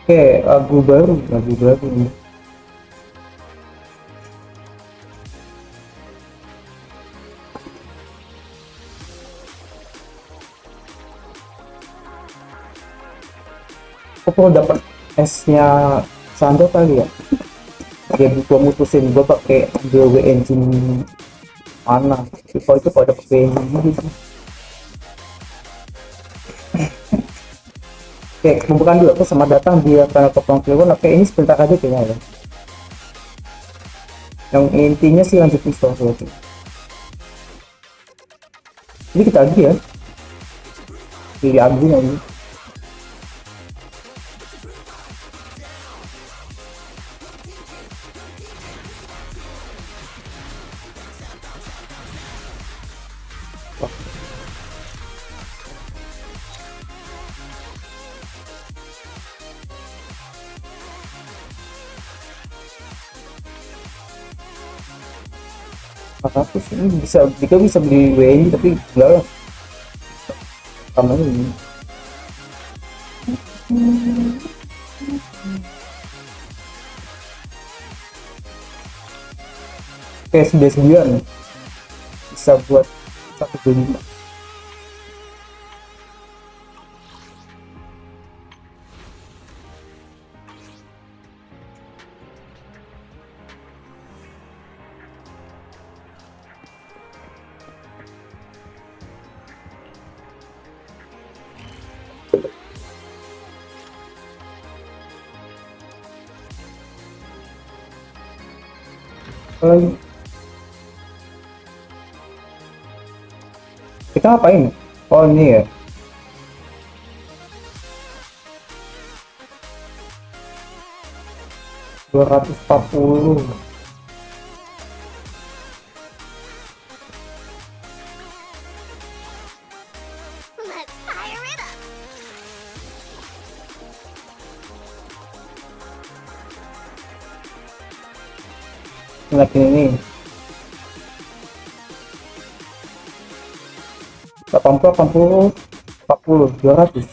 Oke, lagu baru nih. Aku perlu dapat S-nya Sandro kali ya. Dia gua mutusin gua pakai W engine mana. Kalau itu kalau dapet W engine gitu. Oke, pembukaan dulu aku sama datang di channel kleponkliwonyt. Oke, ini sebentar aja kayaknya ya. Yang intinya sih lanjutin story aja. Jadi kita lagi ya. Pilih admin aja. Aku sih ini bisa beli WNI tapi enggak lah sama ini. Oke, 99 bisa buat satu beli. Kita ngapain? Oh ini ya. $240. Let's fire it up. Lagi ini 80 40 200.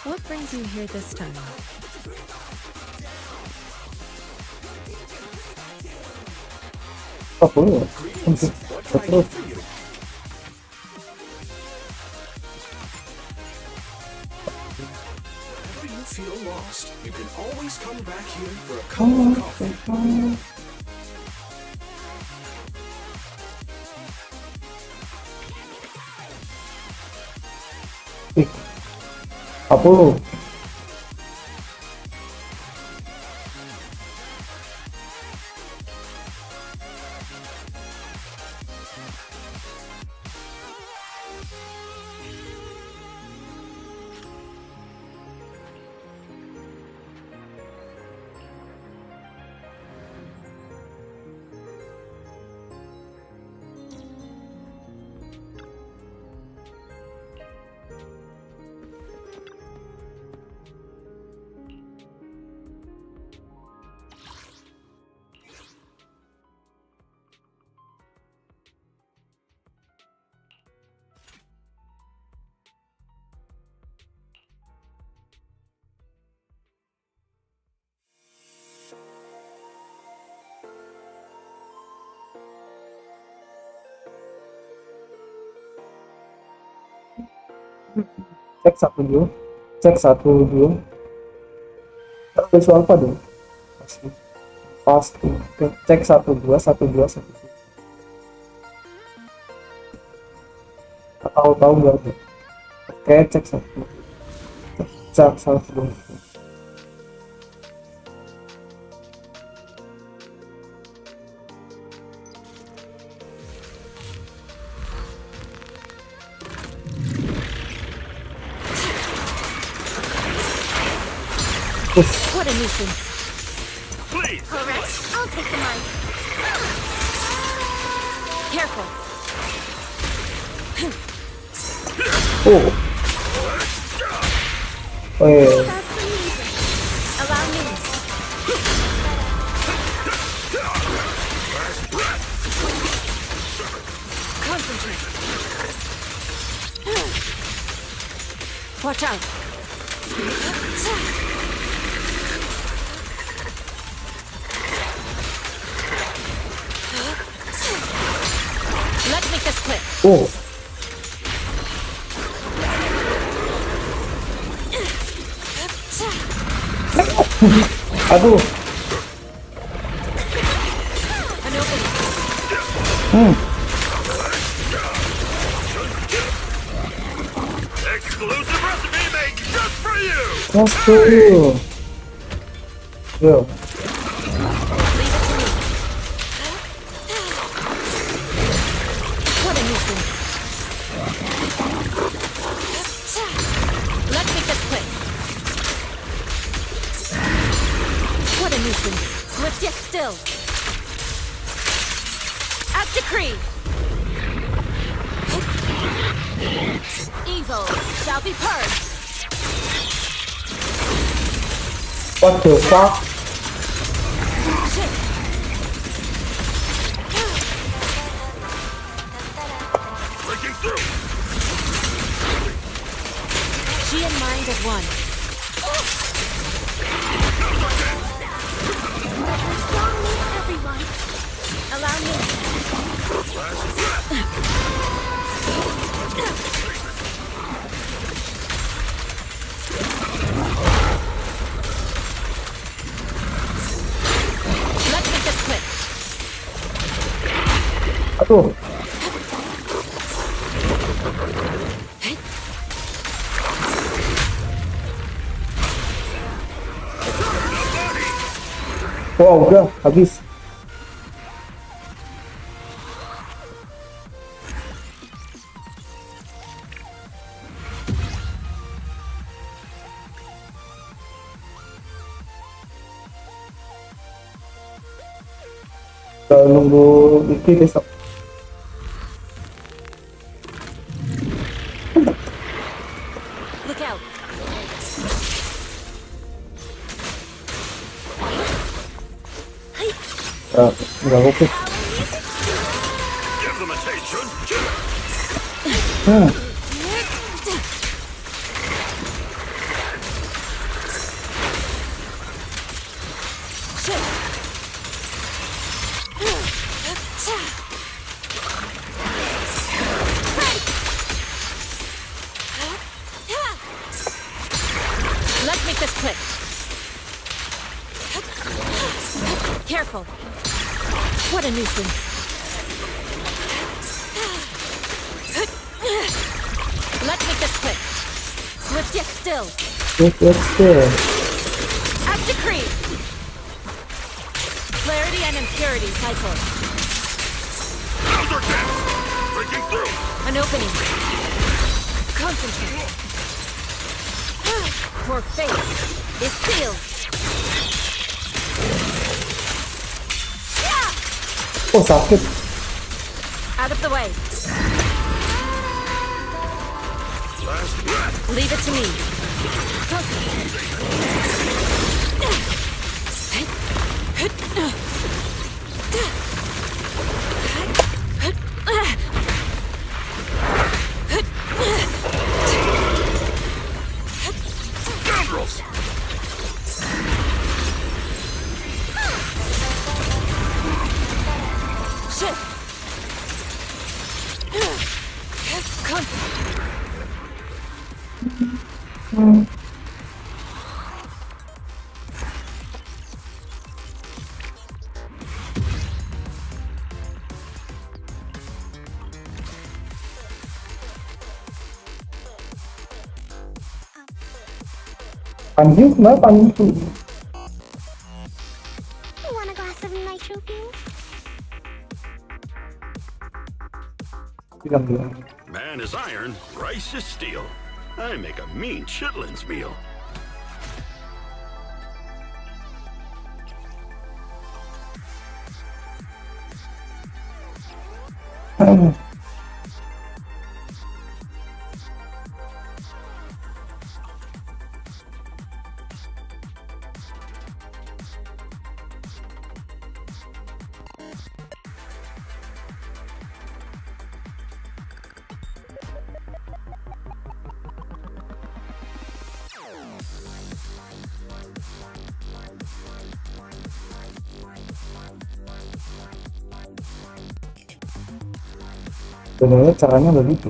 What brings you here this time? Terus Whenever you feel lost, you can always come back here for a cup of coffee. ih, 40. Cek satu dulu ada suara apa dong pasti cek 12 tahu nggak ada. Oke, cek satu. What a nuisance. Please! All right, I'll take the mic. Careful. Oh Weh, About some music. Allow me. Concentrate. Watch out. Let's make this quick. oh, aduh, An opening. Exclusive recipe made just for you! just for you. Yo, Leave it to me. What a nuisance. Let's make this quick. What a nuisance. Swift yet still. As decreed. Evil shall be purged. what the fuck? Shit. Breaking through! She and mind as one. Strong meets everyone. Allow me. Let's make this quick. Aduh, wow, udah habis. Kita nunggu Iki besok. Look out. Ya, nggak fokus. Give them a taste, Jun! Hmm. Shit. Let's make this quick. Careful. What a nuisance. Let's make this quick. Swift yet still. Let's go. As decreed. Clarity and impurity cycle. Now's our chance! Breaking through! An opening. Concentrate. Your fate is sealed. Oh, sakit. Out of the way. Last breath! Leave it to me. Concentrate. Scoundrels! Shit. Concentrate. Anjing, kenapa anjing tuh? You want a glass of nitro fuel? Bilang. Man is iron, rice is steel. I make a mean chitlins meal. Sebenarnya caranya begitu.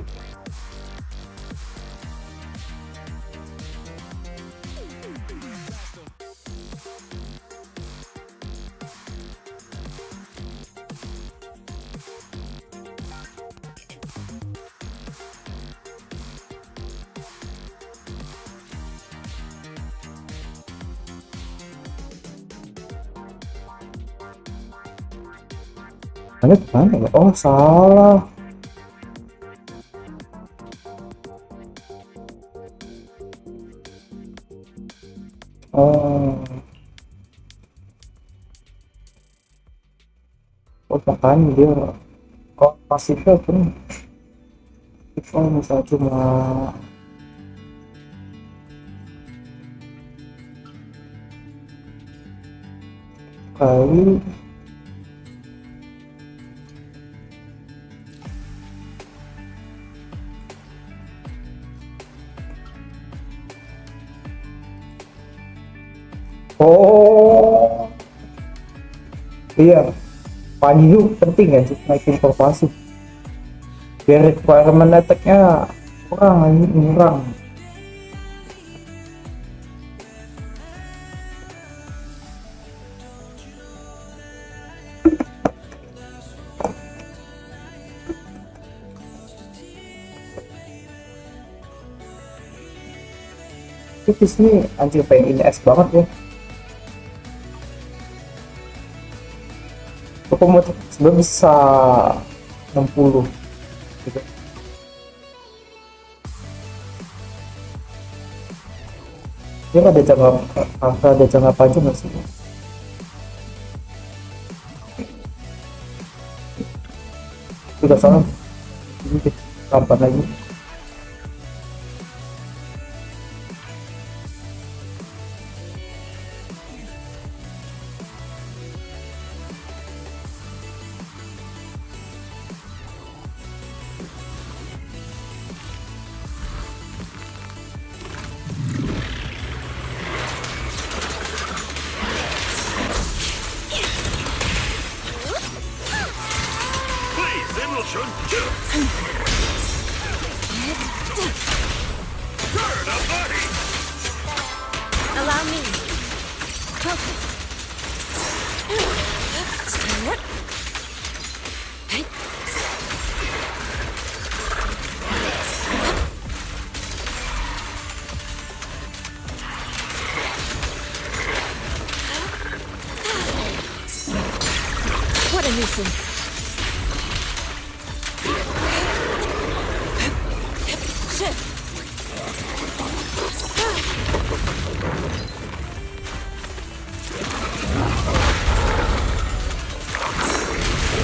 Mana ya? Oh, salah. Oh, makanya dia pasifnya pun itu misal cuma kali oh iya, pagi itu penting kan sih naikin informasi biar requirement attack-nya kurang. Itu sih anjir pengen ini es banget ya. Aku sebenarnya bisa 60 gitu. Dia ada jangka panjang nggak sih? Tidak salah. Ini deh, kapan lagi? Please, emotion. Turn up, buddy. Allow me. Focus. What a nuisance.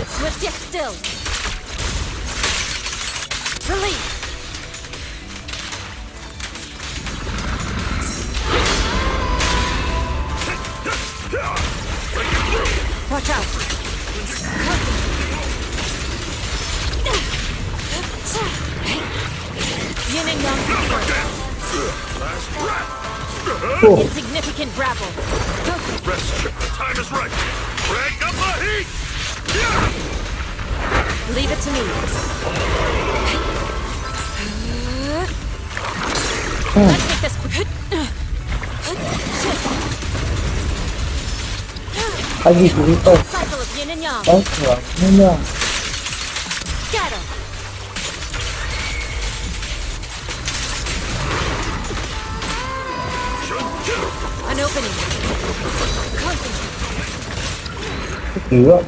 Swift yet still. Release. Watch out. Yin and yang. Oh, Insignificant rabble. Rest ship. The time is right. Crank up the heat. Leave it to me. Let's make this quick. lagi gitu. Cycle of yin and yang. Ini Scatter. An opening. Concentrate. gila.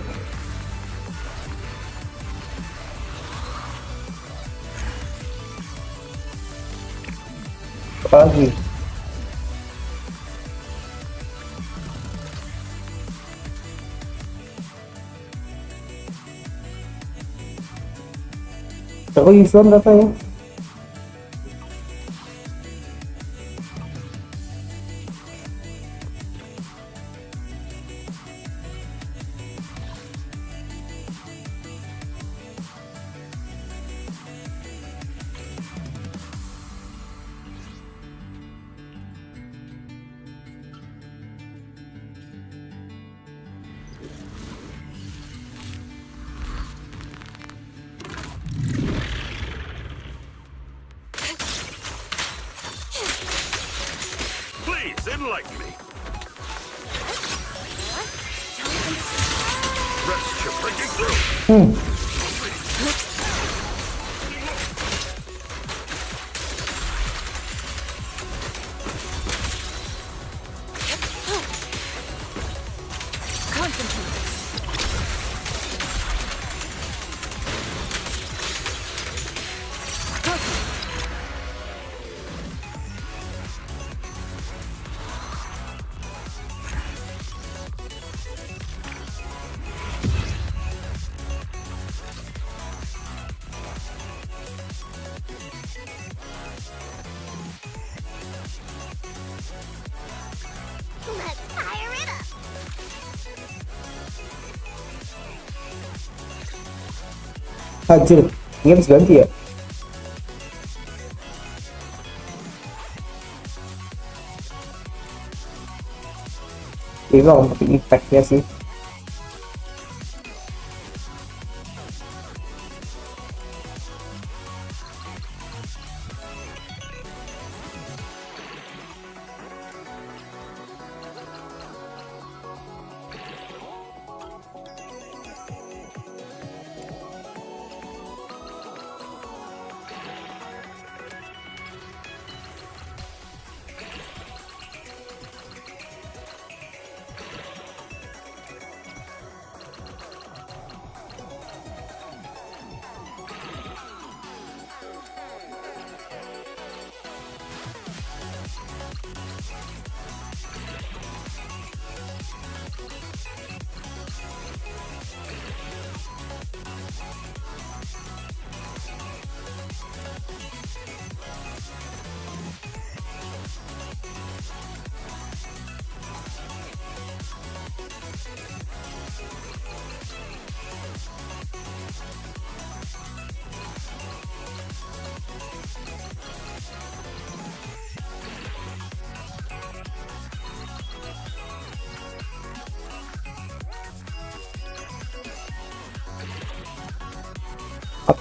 Lagi. Serius kan katanya? Please enlighten me. Rest you're breaking through. Let's fire it up. Anjir, ini habis ganti ya? Ini memang pakai efeknya sih.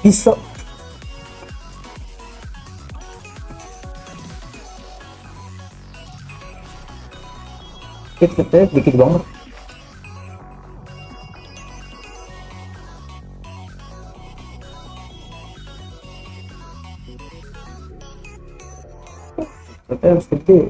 Bisa. Kita dikit banget. Kita harus gede.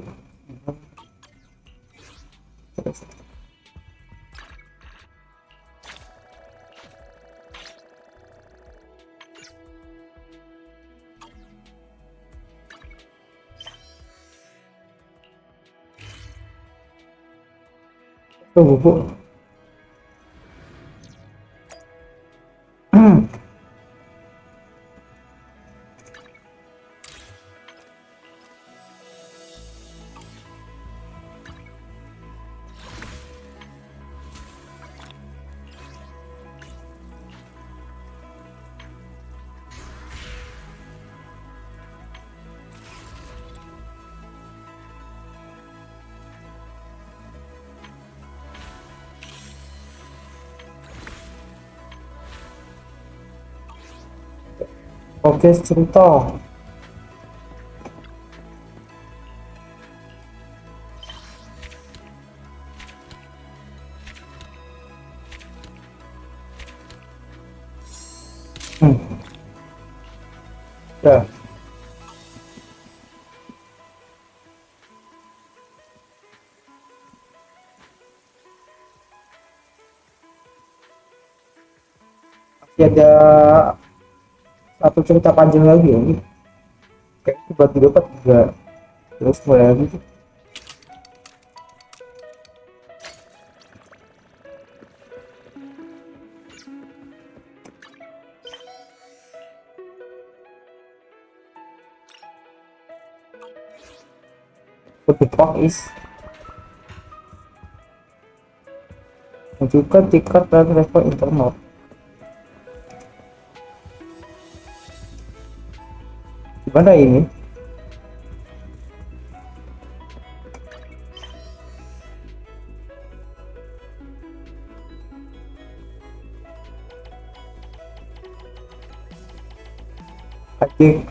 Bubuk. Oke, cerita. Ya. Masih ada satu cerita panjang lagi ya. Kayak bagi dapat juga terus mulai lagi. What the fuck is menunjukkan tiket dan level internal. Gimana ini? Oke.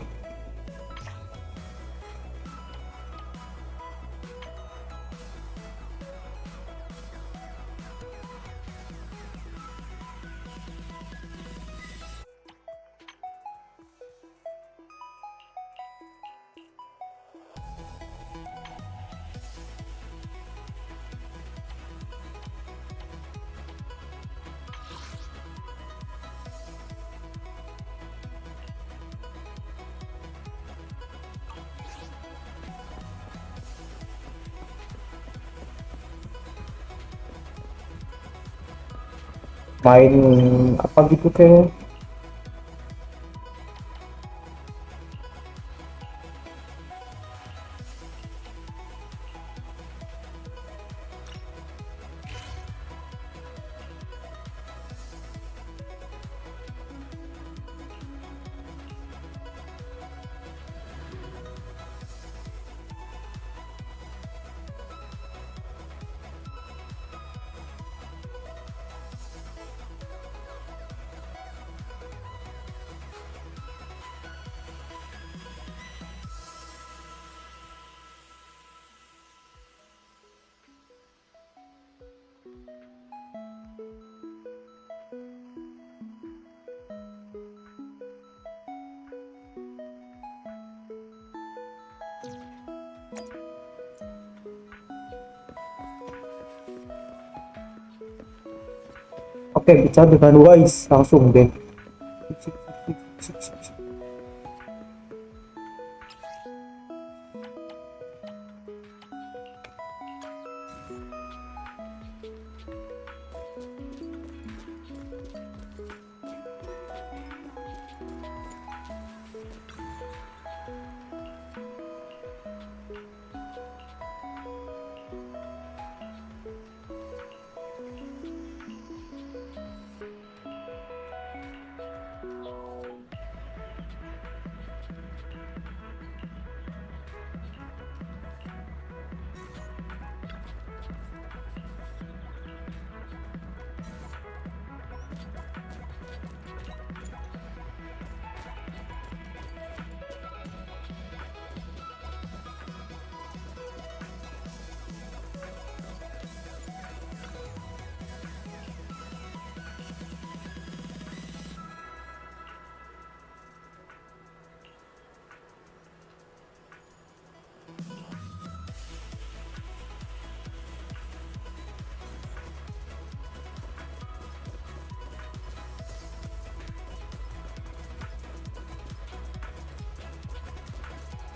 main apa gitu kayak. Oke, bicara dengan wise langsung deh.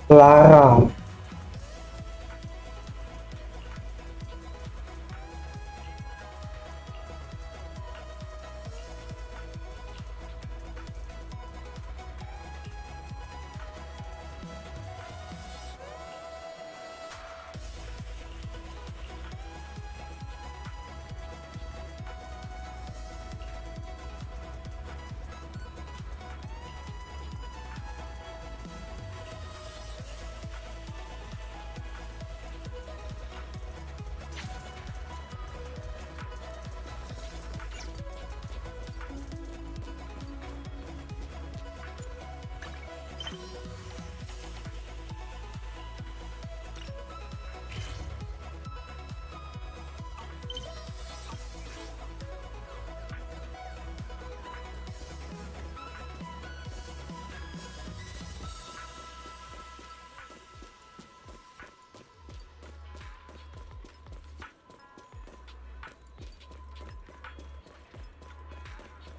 Larang.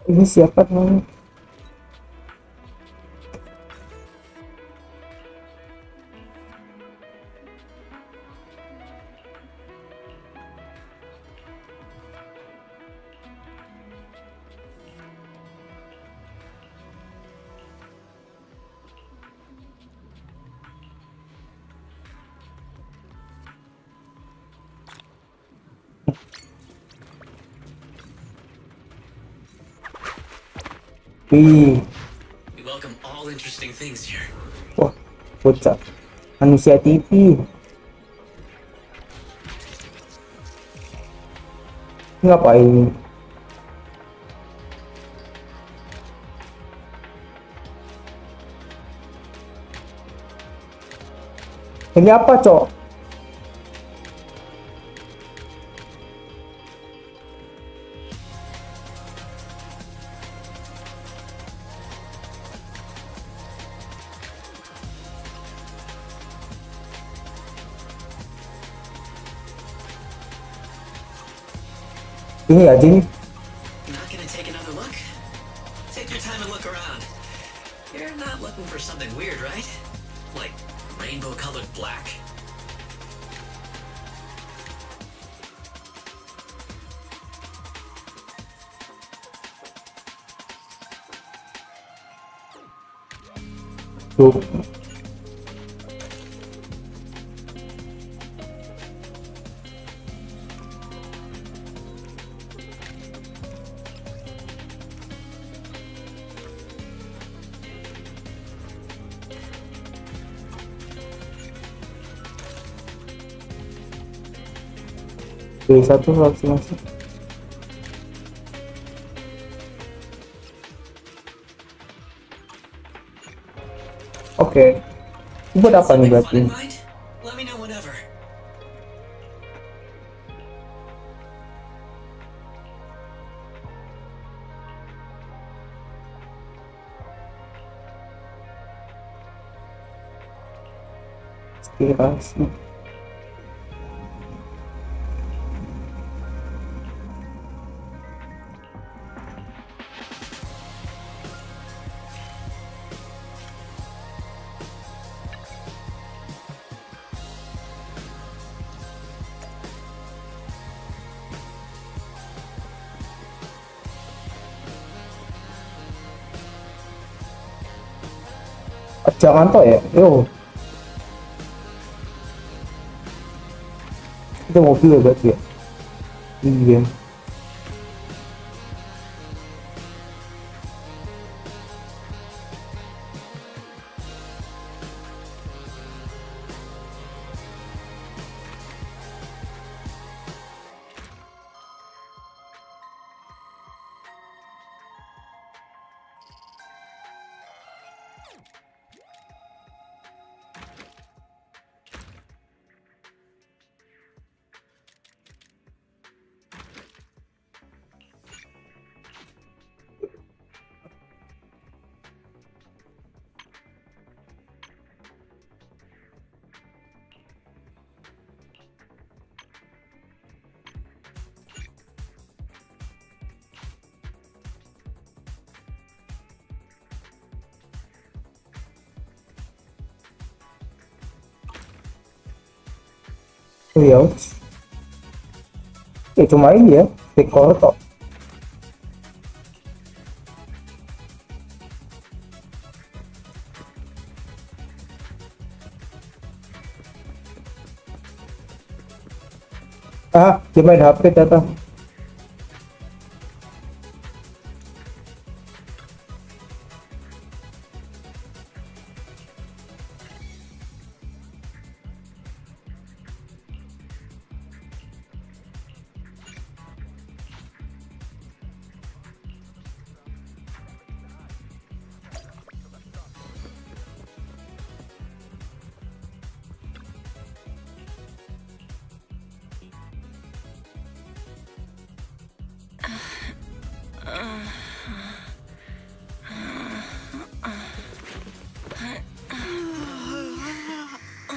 Ini siapa namanya? Wih, We welcome all interesting things here. wah, bocah manusia TV. Ngapain? Ini apa, Cok? Ini aja nih. Not gonna take another look? Take your time and look around. You're not looking for something weird, right? Like rainbow-colored black? Tuh. D1 vaksinasi. Oke. Buat apa nih Something fun berarti? in mind? Let me know whenever. Inspirasi. Jangan toh ya, yo. Itu mobil ya berarti ya? Iya. Iya. Ya cuma ini ya, dekor tok. Dia main HP datang.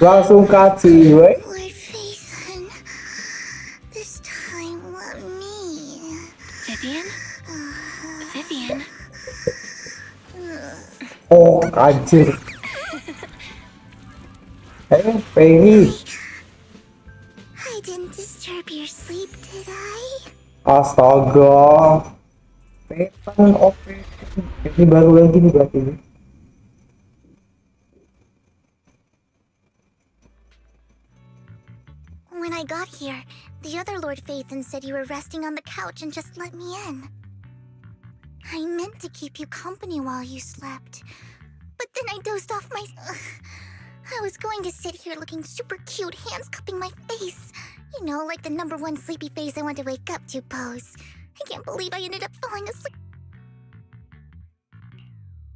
Langsung kasih, weh. Lord Phaethon, this time let me. Vivian? Vivian? Oh, anjir. Penny. I didn't disturb your sleep, did I? Astaga. Petan, oke. Ini baru yang gini berarti. When I got here, the other Lord Phaethon said you were resting on the couch and just let me in. I meant to keep you company while you slept, but then I dozed off my... I was going to sit here looking super cute, hands cupping my face. You know, like the #1 sleepy face I want to wake up to pose. I can't believe I ended up falling asleep.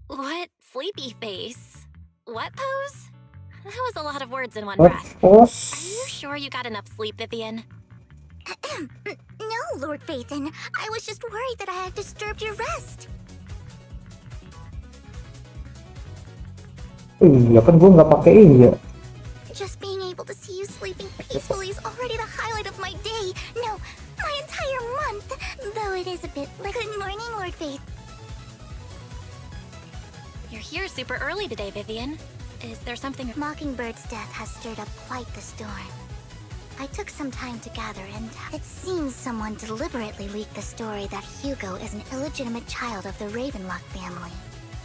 What? Sleepy face? What pose? That was a lot of words in one What? breath. Oh, Are you sure you got enough sleep, Vivian? No, Lord Phaethon. I was just worried that I had disturbed your rest. iya kan gue nggak pakai ini ya. Just being able to see you sleeping peacefully is already the highlight of my day. No, my entire month. Though it is a bit like... Good morning, Lord Phaethon. You're here super early today, Vivian. Is there something... Mockingbird's death has stirred up quite the storm. I took some time to gather intel. It seems someone deliberately leaked the story that Hugo is an illegitimate child of the Ravenlock family.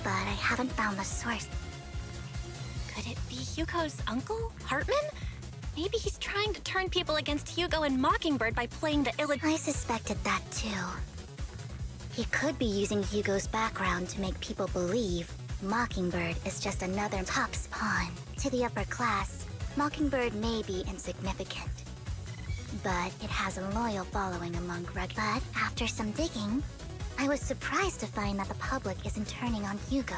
But I haven't found the source. Hugo's uncle, Hartman? Maybe he's trying to turn people against Hugo and Mockingbird by playing the I suspected that too. He could be using Hugo's background to make people believe Mockingbird is just another top pawn. To the upper class, Mockingbird may be insignificant, but it has a loyal following among But after some digging, I was surprised to find that the public isn't turning on Hugo.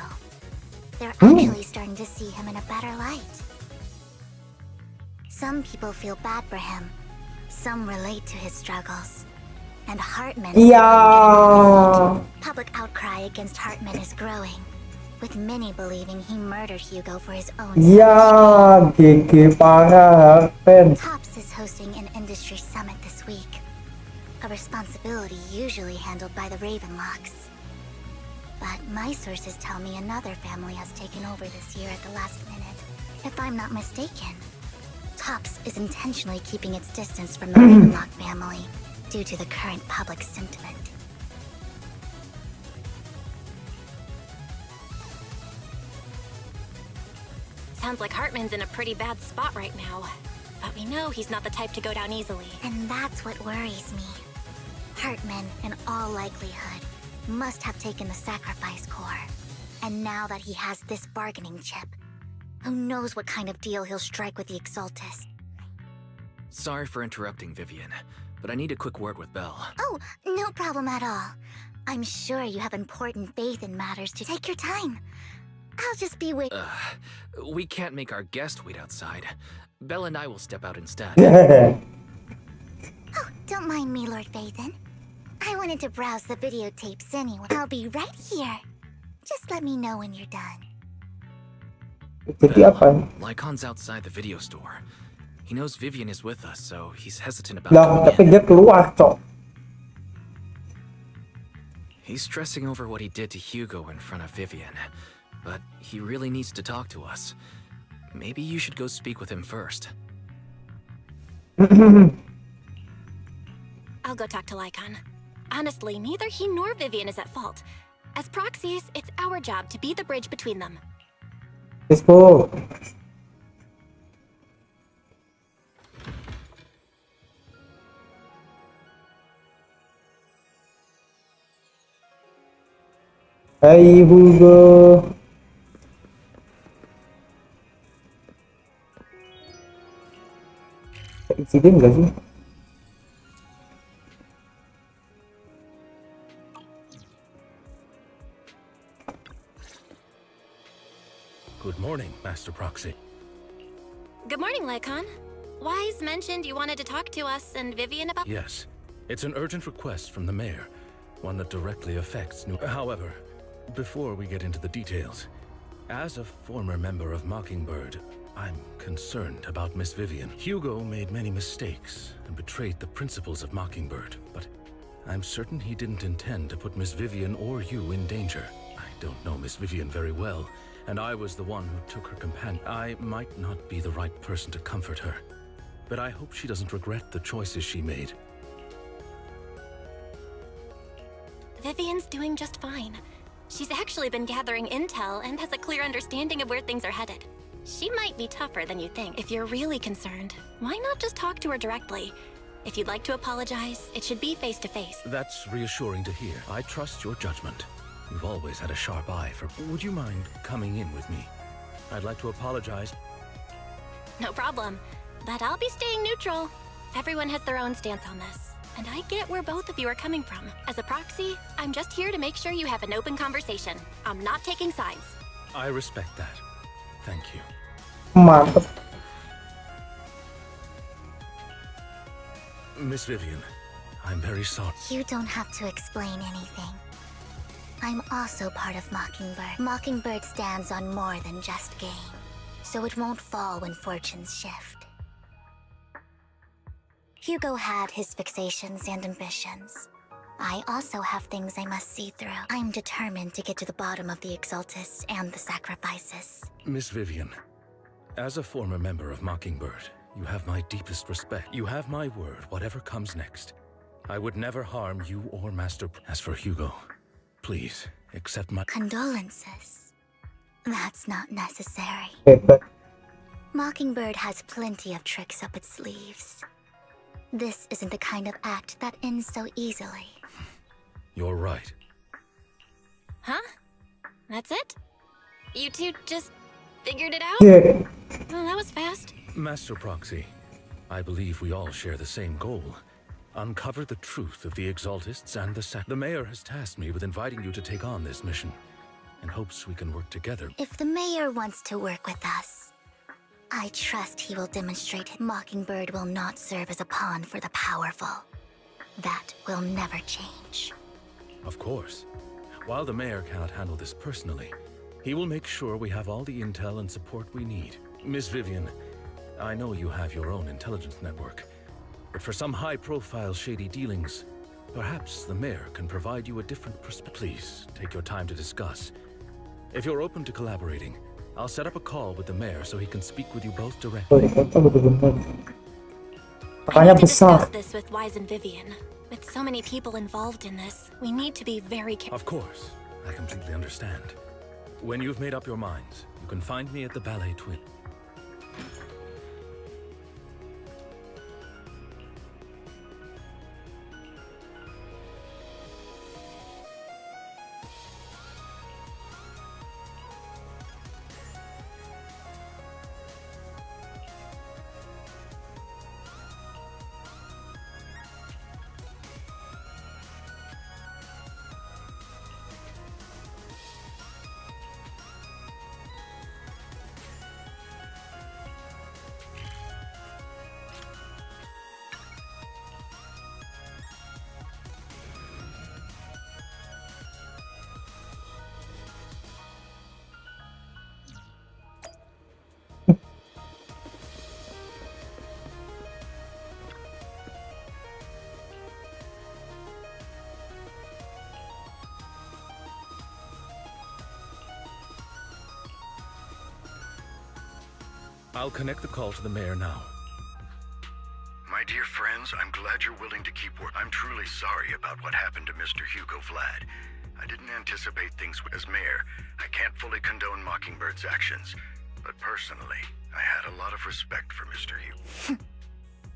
They're actually starting to see him in a better light. Some people feel bad for him. Some relate to his struggles. And Hartman... Yeah. Public outcry against Hartman is growing, with many believing he murdered Hugo for his own Ya, GG parah, fans. Tops is hosting an industry summit this week. A responsibility usually handled by the Ravenlocks. But my sources tell me another family has taken over this year at the last minute. If I'm not mistaken, Tops is intentionally keeping its distance from the Ravenlock family due to the current public sentiment. Sounds like Hartman's in a pretty bad spot right now. But we know he's not the type to go down easily. And that's what worries me. Hartman, in all likelihood, must have taken the sacrifice core. And now that he has this bargaining chip, who knows what kind of deal he'll strike with the Exaltus. Sorry for interrupting, Vivian, but I need a quick word with Belle. Oh, no problem at all. I'm sure you have important faith in matters to take your time. I'll just be waiting. We can't make our guest wait outside. Belle and I will step out instead. Oh, don't mind me, Lord Phaethon. I wanted to browse the videotapes anyway. I'll be right here. Just let me know when you're done. Jadi apa? Lycon's outside the video store. He knows Vivian is with us, so he's hesitant about Lah, coming tapi in. dia keluar, cok. He's stressing over what he did to Hugo in front of Vivian, but he really needs to talk to us. Maybe you should go speak with him first. I'll go talk to Lycon. Honestly, neither he nor Vivian is at fault. As proxies, it's our job to be the bridge between them. Let's go. Hai Hugo. Insiden gak sih? Good morning, Master Proxy. Good morning, Lycon. Wise mentioned you wanted to talk to us and Vivian about... Yes, it's an urgent request from the mayor, one that directly affects New... However, before we get into the details, as a former member of Mockingbird, I'm concerned about Miss Vivian. Hugo made many mistakes and betrayed the principles of Mockingbird, but I'm certain he didn't intend to put Miss Vivian or you in danger. I don't know Miss Vivian very well, and I was the one who took her companion. I might not be the right person to comfort her, but I hope she doesn't regret the choices she made. Vivian's doing just fine. She's actually been gathering intel and has a clear understanding of where things are headed. She might be tougher than you think. If you're really concerned, why not just talk to her directly? If you'd like to apologize, it should be face to face. That's reassuring to hear. I trust your judgment. You've always had a sharp eye for... Would you mind coming in with me? I'd like to apologize. No problem. But I'll be staying neutral. Everyone has their own stance on this. And I get where both of you are coming from. As a proxy, I'm just here to make sure you have an open conversation. I'm not taking sides. I respect that. Thank you. Mantap. Miss Vivian, I'm very sorry. You don't have to explain anything. I'm also part of Mockingbird. Mockingbird stands on more than just gain, so it won't fall when fortunes shift. Hugo had his fixations and ambitions. I also have things I must see through. I'm determined to get to the bottom of the Exaltus and the sacrifices. Miss Vivian, as a former member of Mockingbird, you have my deepest respect. You have my word, whatever comes next. I would never harm you or Master... As for Hugo, please, accept my... Condolences. That's not necessary. Hebat. Mockingbird has plenty of tricks up its sleeves. This isn't the kind of act that ends so easily. You're right. Huh? That's it? You two just figured it out? Yeah. Well, that was fast. Master Proxy, I believe we all share the same goal. Uncover the truth of the Exaltists and the Mayor has tasked me with inviting you to take on this mission, in hopes we can work together. If the mayor wants to work with us, I trust he will demonstrate Mockingbird will not serve as a pawn for the powerful. That will never change. Of course. While the Mayor cannot handle this personally, he will make sure we have all the intel and support we need. Miss Vivian, I know you have your own intelligence network, but for some high-profile shady dealings, perhaps the Mayor can provide you a different perspective. Please, take your time to discuss. If you're open to collaborating, I'll set up a call with the Mayor so he can speak with you both directly. I Makanya need to besar. discuss this with Wise and Vivian. With so many people involved in this, we need to be very careful. Of course, I completely understand. When you've made up your minds, you can find me at the Ballet Twin. I'll connect the call to the Mayor now. My dear friends, I'm glad you're willing to keep work. I'm truly sorry about what happened to Mr. Hugo VLAD. I didn't anticipate things as mayor. I can't fully condone Mockingbird's actions, but personally, I had a lot of respect for Mr. Hugo.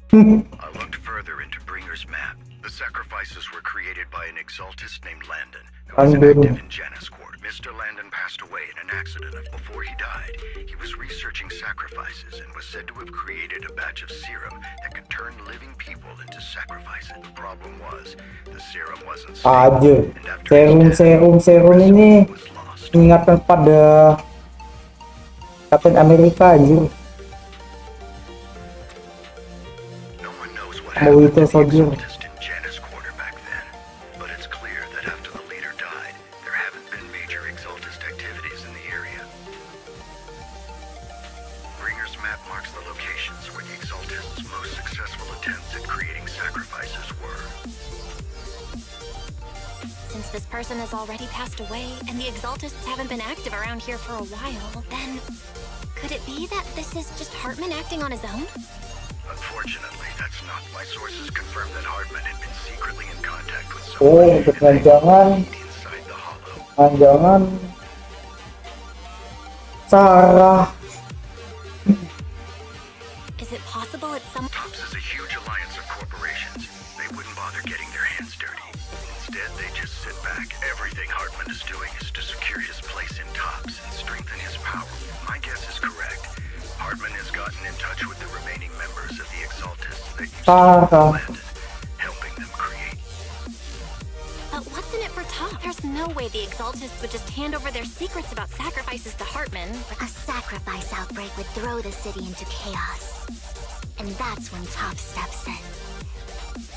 I looked further into Bringer's map. The sacrifices were created by an exaltist named Landon, who was active in Janus Court. Mr. Landon passed away in an accident. Before he died, he was researching sacrifices and was said to have created a batch of serum that could turn living people into sacrifices. The problem was, the serum wasn't safe, Aduh, and after his death, serum ini was lost. mengingatkan pada Captain America anjir. No one knows what Mau happened itu to the soldier. exaltist in Janus Quarter back then, but it's clear that after the leader died, there haven't been major exaltist activities in the area. Bringer's map marks the locations where the exaltists' most successful attempts at creating sacrifices were. Since this person has already passed away, and the Exaltists haven't been active around here for a while, then could it be that this is just Hartman acting on his own? Unfortunately, that's not. My sources confirmed that Hartman had been secretly in contact with Oh, someone jangan-jangan inside the Hollow. jangan Sarah. Is it possible it's some... TOPS is a huge alliance of corporations. They wouldn't bother getting their hands dirty. Instead, they just sit back. Everything Hartman is doing is to secure his place in TOPS and strengthen his power. My guess is correct. Hartman has gotten in touch with the remaining members of the Exaltists that used to Sarah. Landon, helping them create. But what's in it for Top? There's no way the Exaltists would just hand over their secrets about sacrifices to Hartman. A sacrifice outbreak would throw the city into chaos. And that's when Top steps in.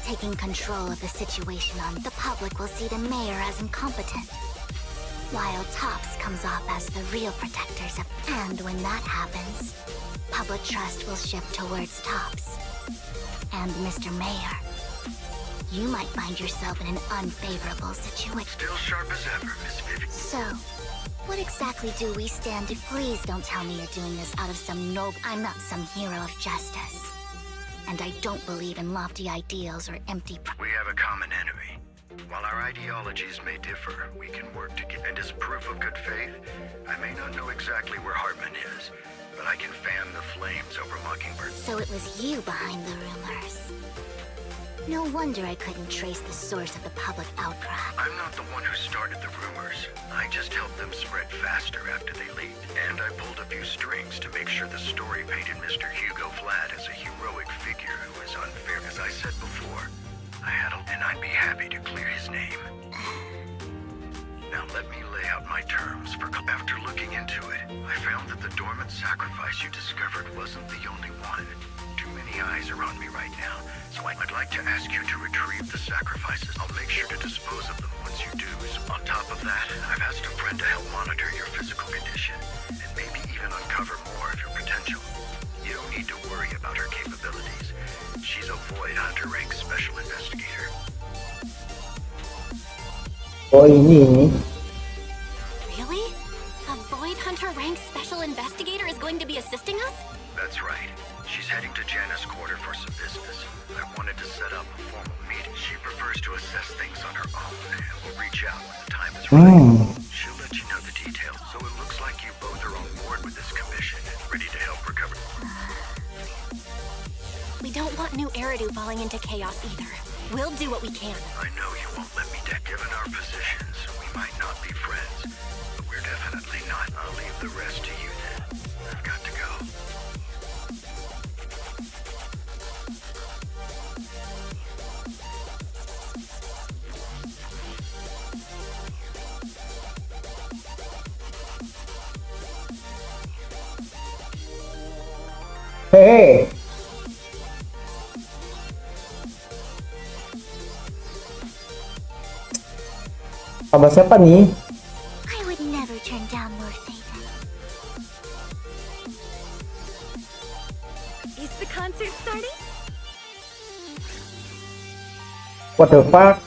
Taking control of the situation on, the public will see the mayor as incompetent, while Tops comes off as the real protectors of... And when that happens, public trust will shift towards Tops. And Mr. Mayor, you might find yourself in an unfavorable situation. Still sharp as ever, Miss Vivian. So, what exactly do we stand to? Please don't tell me you're doing this out of some I'm not some hero of justice. And I don't believe in lofty ideals or empty We have a common enemy. While our ideologies may differ, we can work together. And as proof of good faith, I may not know exactly where Hartman is, but I can fan the flames over Mockingbird. So it was you behind the rumors. No wonder I couldn't trace the source of the public outcry. I'm not the one who started the rumors. I just helped them spread faster after they leaked. And I pulled a few strings to make sure the story painted Mr. Hugo VLAD as a heroic figure who was unfair. As I said before, and I'd be happy to clear his name. Now let me lay out my terms. After looking into it, I found that the dormant sacrifice you discovered wasn't the only one. Too many eyes are on me right now, so I'd like to ask you to retrieve the sacrifices. I'll make sure to dispose of them once you do. So on top of that, I've asked a friend to help monitor your physical condition, and maybe even uncover more of your potential. You don't need to worry about her capabilities. She's a Void Hunter rank special investigator. Oh ini. Really? A Void Hunter ranked special investigator is going to be assisting us? That's right. She's heading to Janna's quarter for some business. I wanted to set up a formal meeting. She prefers to assess things on her own, and will reach out when the time is right. She'll let you know the details. So it looks like you both are on board with this commission and ready to help recover. We don't want new Eridu falling into chaos either. We'll do what we can. I know you won't let me down. Given our positions, we might not be friends, but we're definitely not. I'll leave the rest to you then. I've got to go. Hey. Sama siapa nih? I would never turn down Lord Phaethon. Is the concert starting? What the fuck?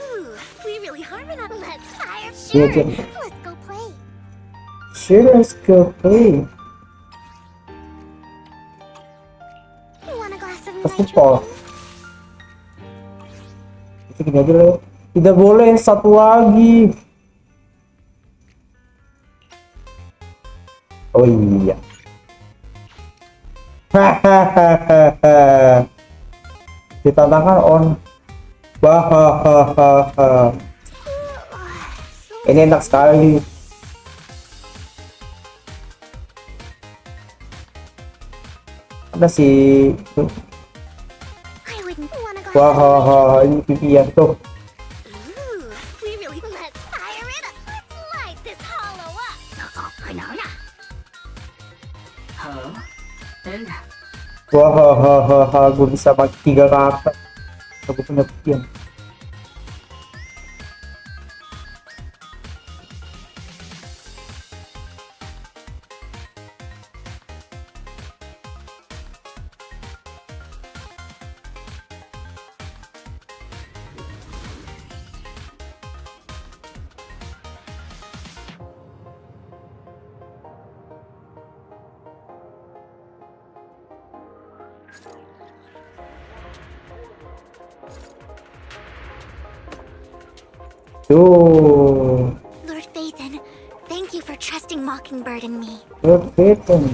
Ooh, we really harmonize. Let's fire. Yeah, Sure. yeah. Let's go play. Sure, let's go play. You want a glass of Pasti nitro? Paul. Itu gini aja loh. Tidak boleh satu lagi. Oh iya. Hahaha. Ditantangkan on. Bahahaha. Ini enak sekali. Ada si I wouldn't want a glass Wahaha, ini pipian tuh. Ooh, we really let's fire it up. Let's light this hollow up. Wahahaha, gue bisa pakai 3 karakter. Aku punya pipian. Tuh, Lord Phaethon, thank you for trusting Mockingbird and me. Phaethon.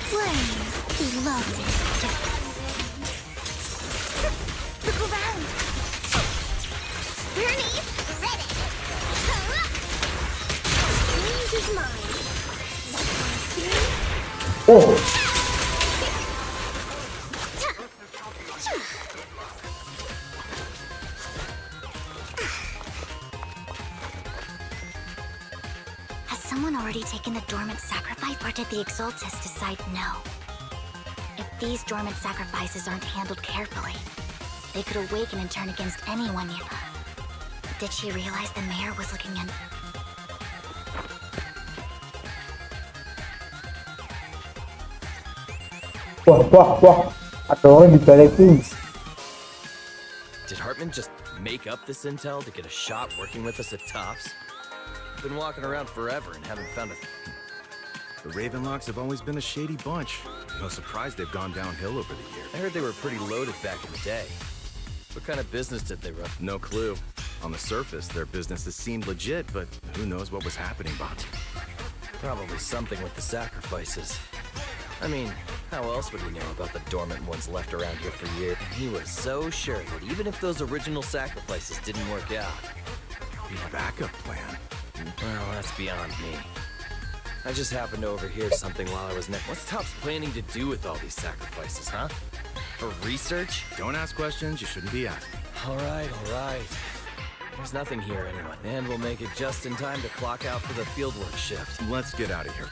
Flames below this step. Look around. Bernie, ready. Change his mind. Oh, Has someone already taken the dormant sacrifice, or did the Exaltus decide no? If these dormant sacrifices aren't handled carefully, they could awaken and turn against anyone nearby. Did she realize the mayor was looking in? wah. Ada orang di balik ini. Did Hartman just make up this intel to get a shot working with us at Tops? Been walking around forever and haven't found a... The Ravenlocks have always been a shady bunch. No surprise they've gone downhill over the years. I heard they were pretty loaded back in the day. What kind of business did they run? No clue. On the surface, their businesses seemed legit, but who knows what was happening behind. Probably something with the sacrifices. I mean, how else would he know about the dormant ones left around here for years? And he was so sure that even if those original sacrifices didn't work out... The backup plan. Well, that's beyond me. I just happened to overhear something while I was What's Topps planning to do with all these sacrifices, huh? For research? Don't ask questions you shouldn't be asking. All right. There's nothing here anyway. And we'll make it just in time to clock out for the fieldwork shift. Let's get out of here.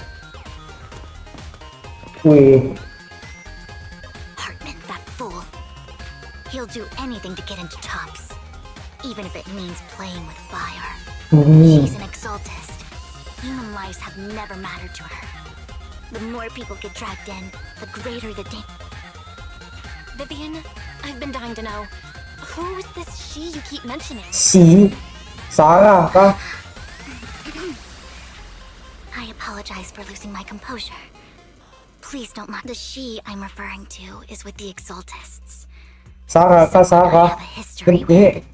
Wih, Hartman, that fool. He'll do anything to get into Topps, even if it means playing with fire. She's an exaltist. Human lives have never mattered to her. The more people get dragged in, the greater the danger. Vivian, I've been dying to know. Who is this she you keep mentioning? si Sarah kah? I apologize for losing my composure. Please don't mind. The she I'm referring to is with the exaltists. Sarah kah, I Sarah? have a history with.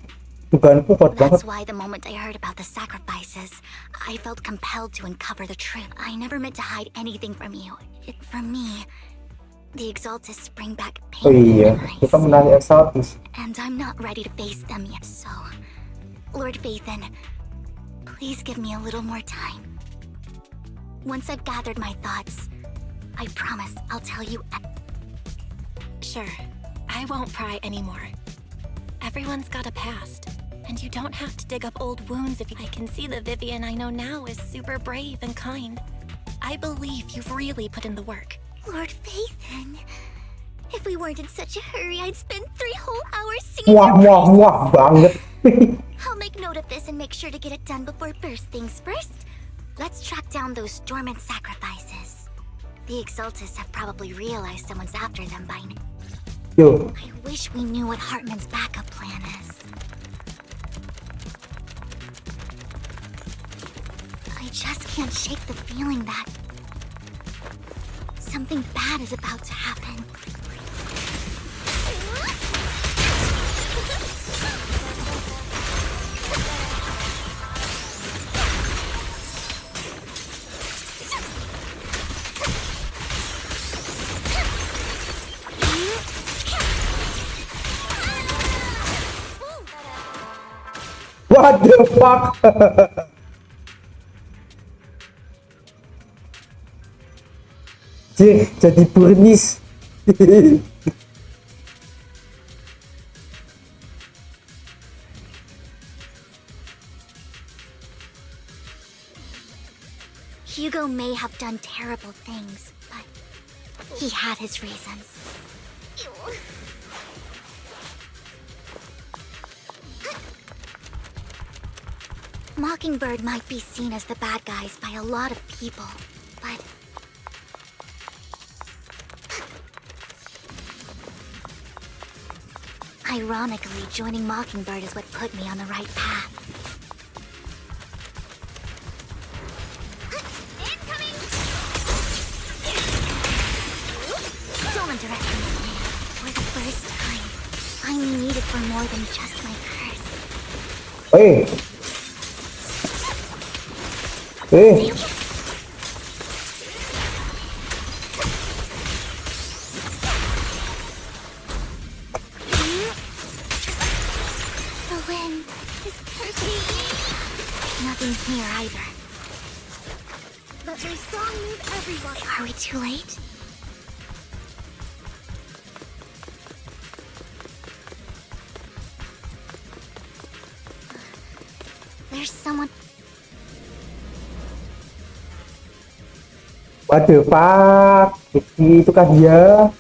Ini dugaanku kuat banget. That's why the moment I heard about the sacrifices, I felt compelled to uncover the truth. I never meant to hide anything from you. From me, the exaltists bring back Oh painful iya, memories. kita menang Exaltis. And I'm not ready to face them yet. So, Lord Phaethon, please give me a little more time. Once I've gathered my thoughts, I promise I'll tell you. Sure, I won't pry anymore. Everyone's got a past, and you don't have to dig up old wounds if I can see the Vivian I know now is super brave and kind. I believe you've really put in the work. Lord Phaethon, if we weren't in such a hurry, I'd spend 3 whole hours singing Wah, your wah, praises. wah banget. I'll make note of this and make sure to get it done before first things first. Let's track down those dormant sacrifices. The exaltists have probably realized someone's after them by now. Yo, I wish we knew what Hartman's backup plan is. I just can't shake the feeling that something bad is about to happen. what the fuck? Jadi burnis. Hugo may have done terrible things, but he had his reasons. Mockingbird might be seen as the bad guys by a lot of people, but ironically, joining Mockingbird is what put me on the right path. Incoming! Don't underestimate me. For the first time, I'm needed for more than just my curse. Hey. Hey. The wind is cursing me. Nothing here either. But my song moved everyone. Are we too late? There's someone. What the fuck? Itu kan dia.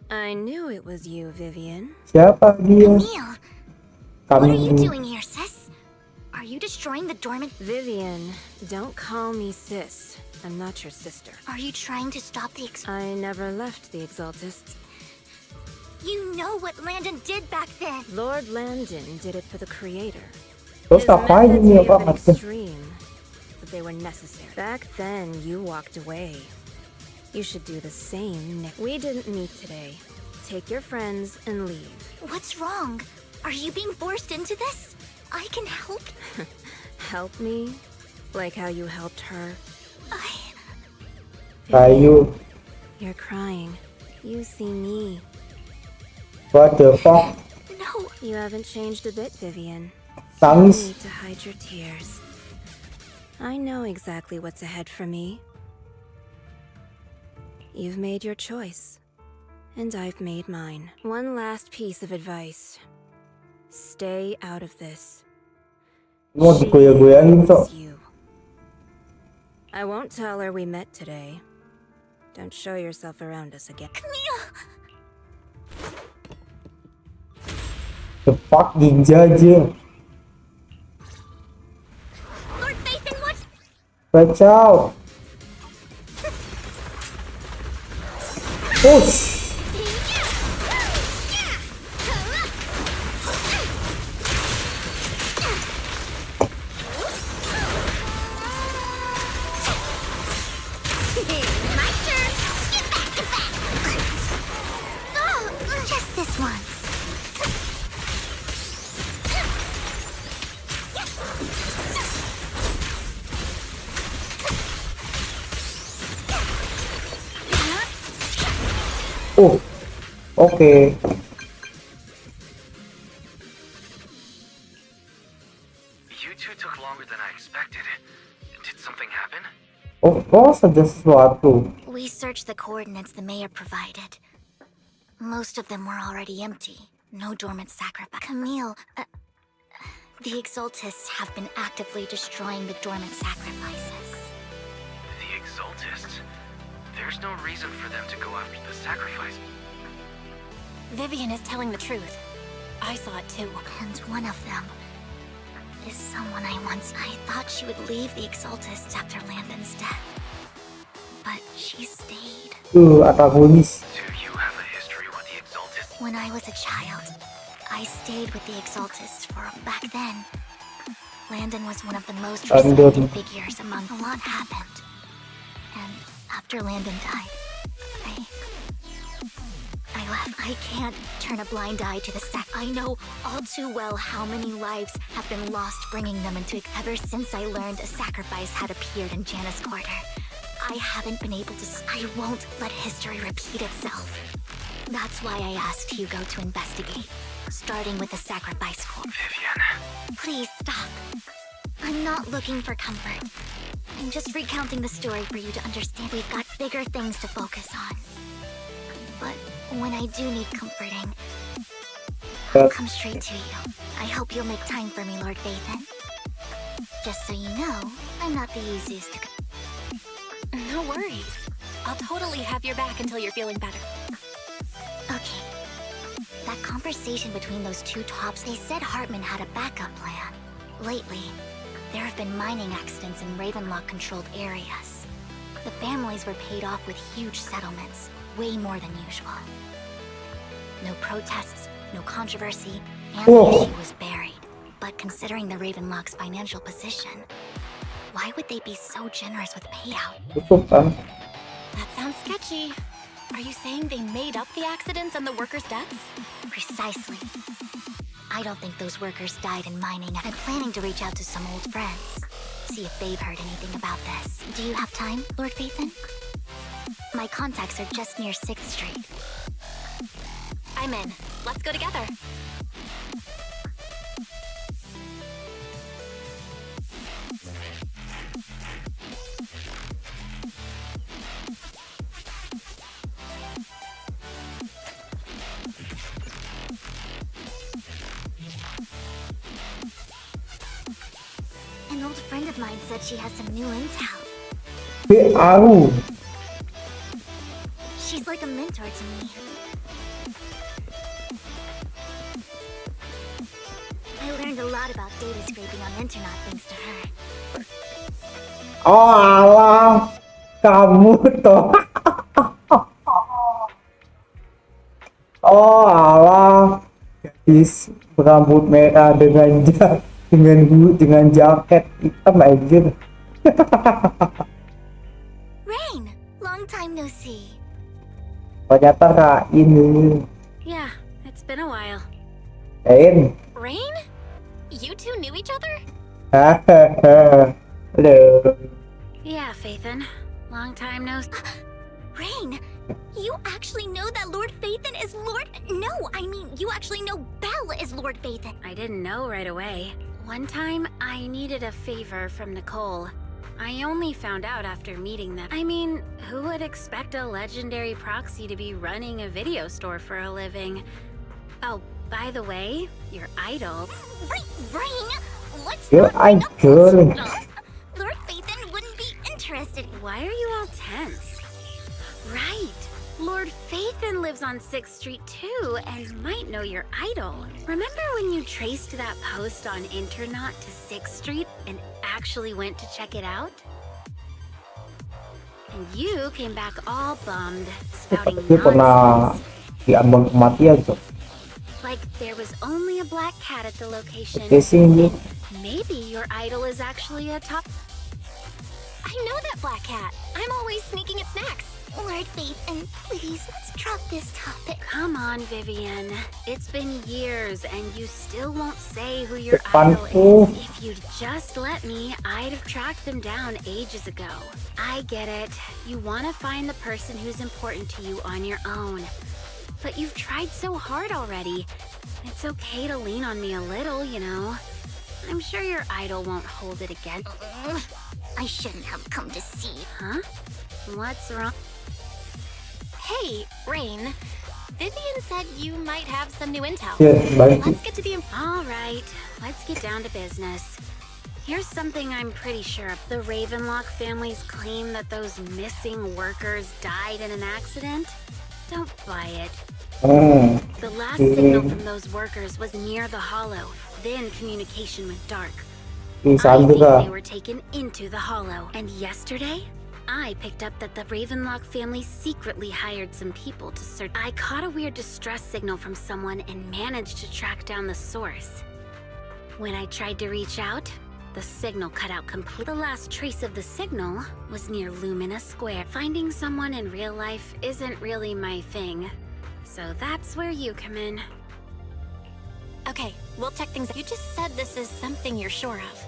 I knew it was you, Vivian. Siapa dia? Camille, what are you Kami. doing here, sis? Are you destroying the dormant? Vivian, don't call me sis. I'm not your sister. Are you trying to stop the I never left the Exaltists. You know what Landon did back then. Lord Landon did it for the creator. Terus His ngapain methods ini may have been banget tuh? extreme, but they were necessary. Back then, you walked away. You should do the same next. We didn't meet today. Take your friends and leave. What's wrong? Are you being forced into this? I can help. Help me? Like how you helped her? Kayu. You're crying. You see me. What the fuck? No. You haven't changed a bit, Vivian. Thanks. You need to hide your tears. I know exactly what's ahead for me. You've made your choice, and I've made mine. One last piece of advice. Stay out of this. Mau She digoyang-goyangin hates kok. you. I won't tell her we met today. Don't show yourself around us again. Camille! The fuck ninja aja. Lord Phaethon, what? Kacau. Push. My turn! Get back, get back! Oh, just this once. Oh. Okay. You two took longer than I expected. Did something happen? Of course ada sesuatu. We searched the coordinates the mayor provided. Most of them were already empty. No dormant sacrifice. Camille, the Exaltists have been actively destroying the dormant sacrifices. The Exaltists? There's no reason for them to go after the sacrifice. Vivian is telling the truth. I saw it too. And one of them is someone I thought she would leave the Exaltists after Landon's death. But she stayed. Antagonis. Do you have a history with the Exaltists? When I was a child, I stayed with the Exaltists for back then. Landon was one of the most respected figures among. A lot happened. And after Landon died, I left. I can't turn a blind eye to the I know all too well how many lives have been lost bringing them into it. Ever since I learned a sacrifice had appeared in Janna's quarter, I haven't been able to. I won't let history repeat itself. That's why I asked Hugo to investigate, starting with the sacrifice core. Vivian. Please stop. I'm not looking for comfort. I'm just recounting the story for you to understand. We've got bigger things to focus on. But when I do need comforting, I'll come straight to you. I hope you'll make time for me, Lord Phaethon. Just so you know, I'm not the easiest to... No worries. I'll totally have your back until you're feeling better. Okay. That conversation between those two tops, they said Hartman had a backup plan. Lately, there have been mining accidents in Ravenlock-controlled areas. The families were paid off with huge settlements, way more than usual. No protests, no controversy, and the issue was buried. But considering the Ravenlock's financial position, why would they be so generous with payout? That sounds sketchy. Are you saying they made up the accidents and the workers' deaths? Precisely. I don't think those workers died in mining. I'm planning to reach out to some old friends, see if they've heard anything about this. Do you have time, Lord Phaethon? My contacts are just near 6th Street. I'm in. Let's go together. An old friend of mine said she has some new intel. She's like a mentor to me. I learned a lot about data scraping on the internet thanks to her. Oh alah, kamu toh. Oh alah, gadis berambut merah dengan jaket hitam anjir. Rain, long time no see. Ternyata Rain ini. Yeah, it's been a while. Rain. Rain? You two knew each other? Hahaha. Halo. Yeah, Phaethon. Long time no. Rain, you actually know that Lord Phaethon is Lord... No, I mean, you actually know Belle is Lord Phaethon. I didn't know right away. One time, I needed a favor from Nicole. I only found out after meeting them. I mean, who would expect a legendary proxy to be running a video store for a living? Oh, by the way, your idol... Rain, let's Your not bring up idol. this stuff. Lord Phaethon wouldn't be interested. Why are you all tense? Right. Lord Phaethon lives on 6th Street too, and might know your idol. Remember when you traced that post on Internet to 6th Street and actually went to check it out? And you came back all bummed, spouting Dia pernah nonsense. diambang kematian tuh. Like there was only a black cat at the location. Sini. Maybe your idol is actually a top... I know that black cat. I'm always sneaking at snacks. Lord Phaethon, please, let's drop this topic. Come on, Vivian. It's been years and you still won't say who your Depanku. idol is. If you'd just let me, I'd have tracked them down ages ago. I get it. You want to find the person who's important to you on your own. But you've tried so hard already. It's okay to lean on me a little, you know. I'm sure your idol won't hold it again. I shouldn't have come to see. Huh? What's wrong? Hey, Rain. Vivian said you might have some new intel. Ya, baik. Let's get to the... All right, let's get down to business. Here's something I'm pretty sure of. The Ravenlock family's claim that those missing workers died in an accident? Don't buy it. The last signal from those workers was near the Hollow. Then communication went dark. I Pingsan think juga. they were taken into the Hollow. And yesterday, I picked up that the Ravenlock family secretly hired some people to search. I caught a weird distress signal from someone and managed to track down the source. When I tried to reach out, the signal cut out completely. The last trace of the signal was near Lumina Square. Finding someone in real life isn't really my thing. So that's where you come in. Okay, we'll check things. You just said this is something you're sure of.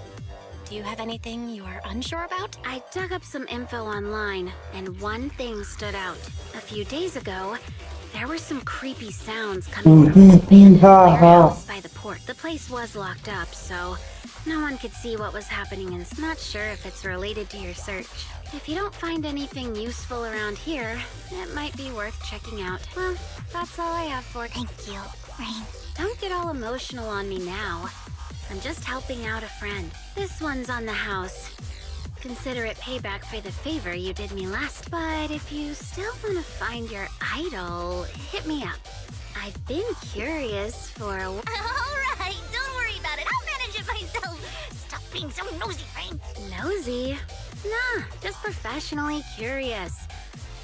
Do you have anything you are unsure about? I dug up some info online, and one thing stood out. A few days ago, there were some creepy sounds coming from the abandoned warehouse by the port. The place was locked up, so no one could see what was happening, and not sure if it's related to your search. If you don't find anything useful around here, it might be worth checking out. Well, that's all I have for you. Thank you, Rain. Don't get all emotional on me now. I'm just helping out a friend. This one's on the house. Consider it payback for the favor you did me last. But if you still want to find your idol, hit me up. I've been curious for a All right, don't worry about it. I'll manage it myself. Stop being so nosy, Rain. nosy. Nah, just professionally curious.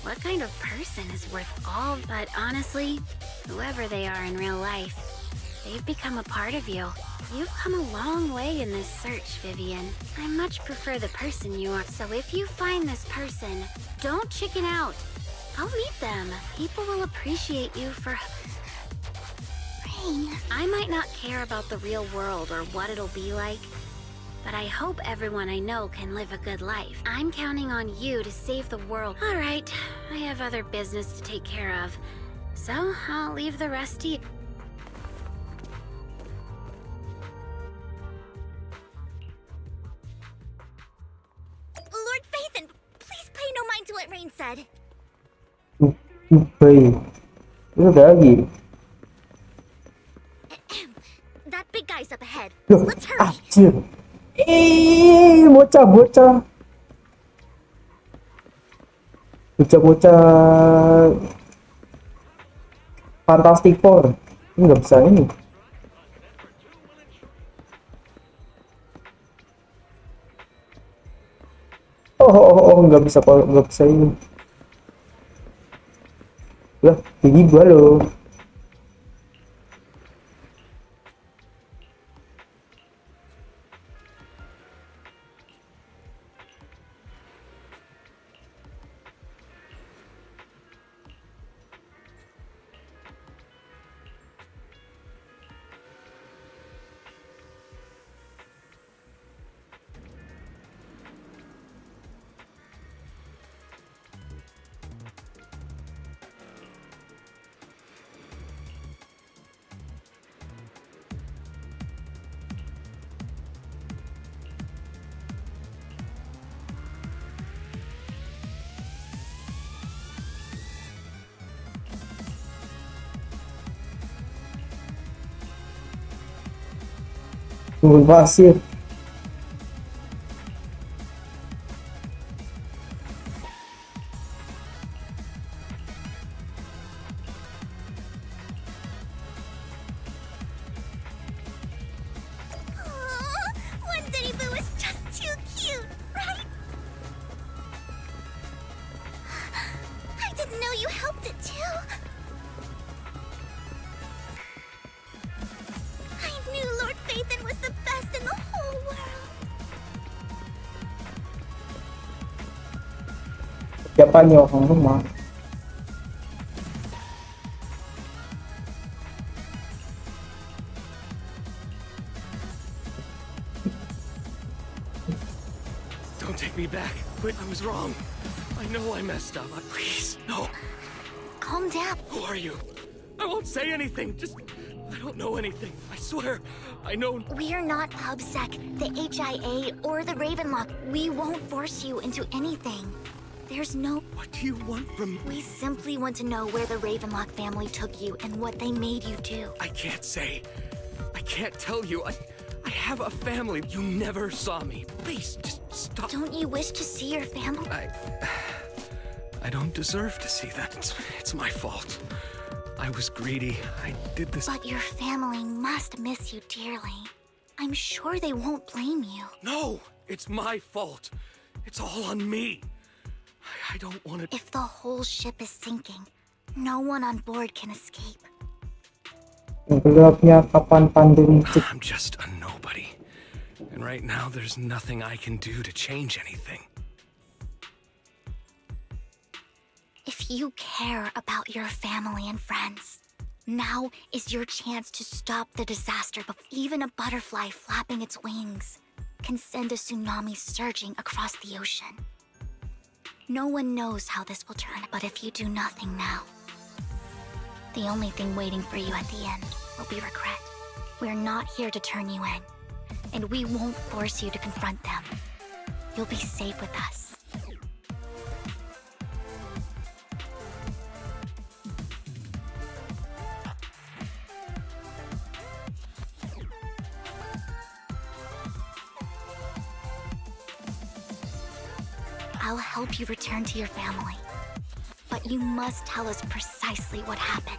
What kind of person is worth all? But honestly, whoever they are in real life, they've become a part of you. You've come a long way in this search, Vivian. I much prefer the person you are. So if you find this person, don't chicken out. Go meet them. People will appreciate you for... Rain. I might not care about the real world or what it'll be like, but I hope everyone I know can live a good life. I'm counting on you to save the world. All right, I have other business to take care of, so I'll leave the rest to you. Lord Phaethon, please pay no mind to what Rain said. Baik. Itu ada lagi. That big guy's up ahead. Loh, Let's hurry. anjir. Bocah-bocah. Bocah-bocah Fantastic Four. Ini nggak bisa ini. Oh, nggak bisa ini. Lah, tinggi gua loh. turun pasir. One Diddy Boo is just too cute, right? I didn't know you helped it too. I knew Lord Phaethon was the best in the whole world. Siapa nih orang rumah? Don't take me back. But I was wrong. I know I messed up. Please, no. Calm down. Who are you? I won't say anything. Just, I don't know anything. I swear. I know. We're not PubSec, the HIA, or the Ravenlock. We won't force you into anything. There's no... What do you want from me? We simply want to know where the Ravenlock family took you and what they made you do. I can't say. I can't tell you. I have a family. You never saw me. Please, just stop. Don't you wish to see your family? I don't deserve to see that. It's my fault. I was greedy. I did this. But your family must miss you dearly. I'm sure they won't blame you. No, it's my fault. It's all on me. I don't want to... If the whole ship is sinking, no one on board can escape. Gelapnya kapan pandemi? I'm just a nobody. And right now, there's nothing I can do to change anything. If you care about your family and friends, now is your chance to stop the disaster. But even a butterfly flapping its wings can send a tsunami surging across the ocean. No one knows how this will turn, but if you do nothing now, the only thing waiting for you at the end will be regret. We're not here to turn you in, and we won't force you to confront them. You'll be safe with us. I'll help you return to your family. But you must tell us precisely what happened.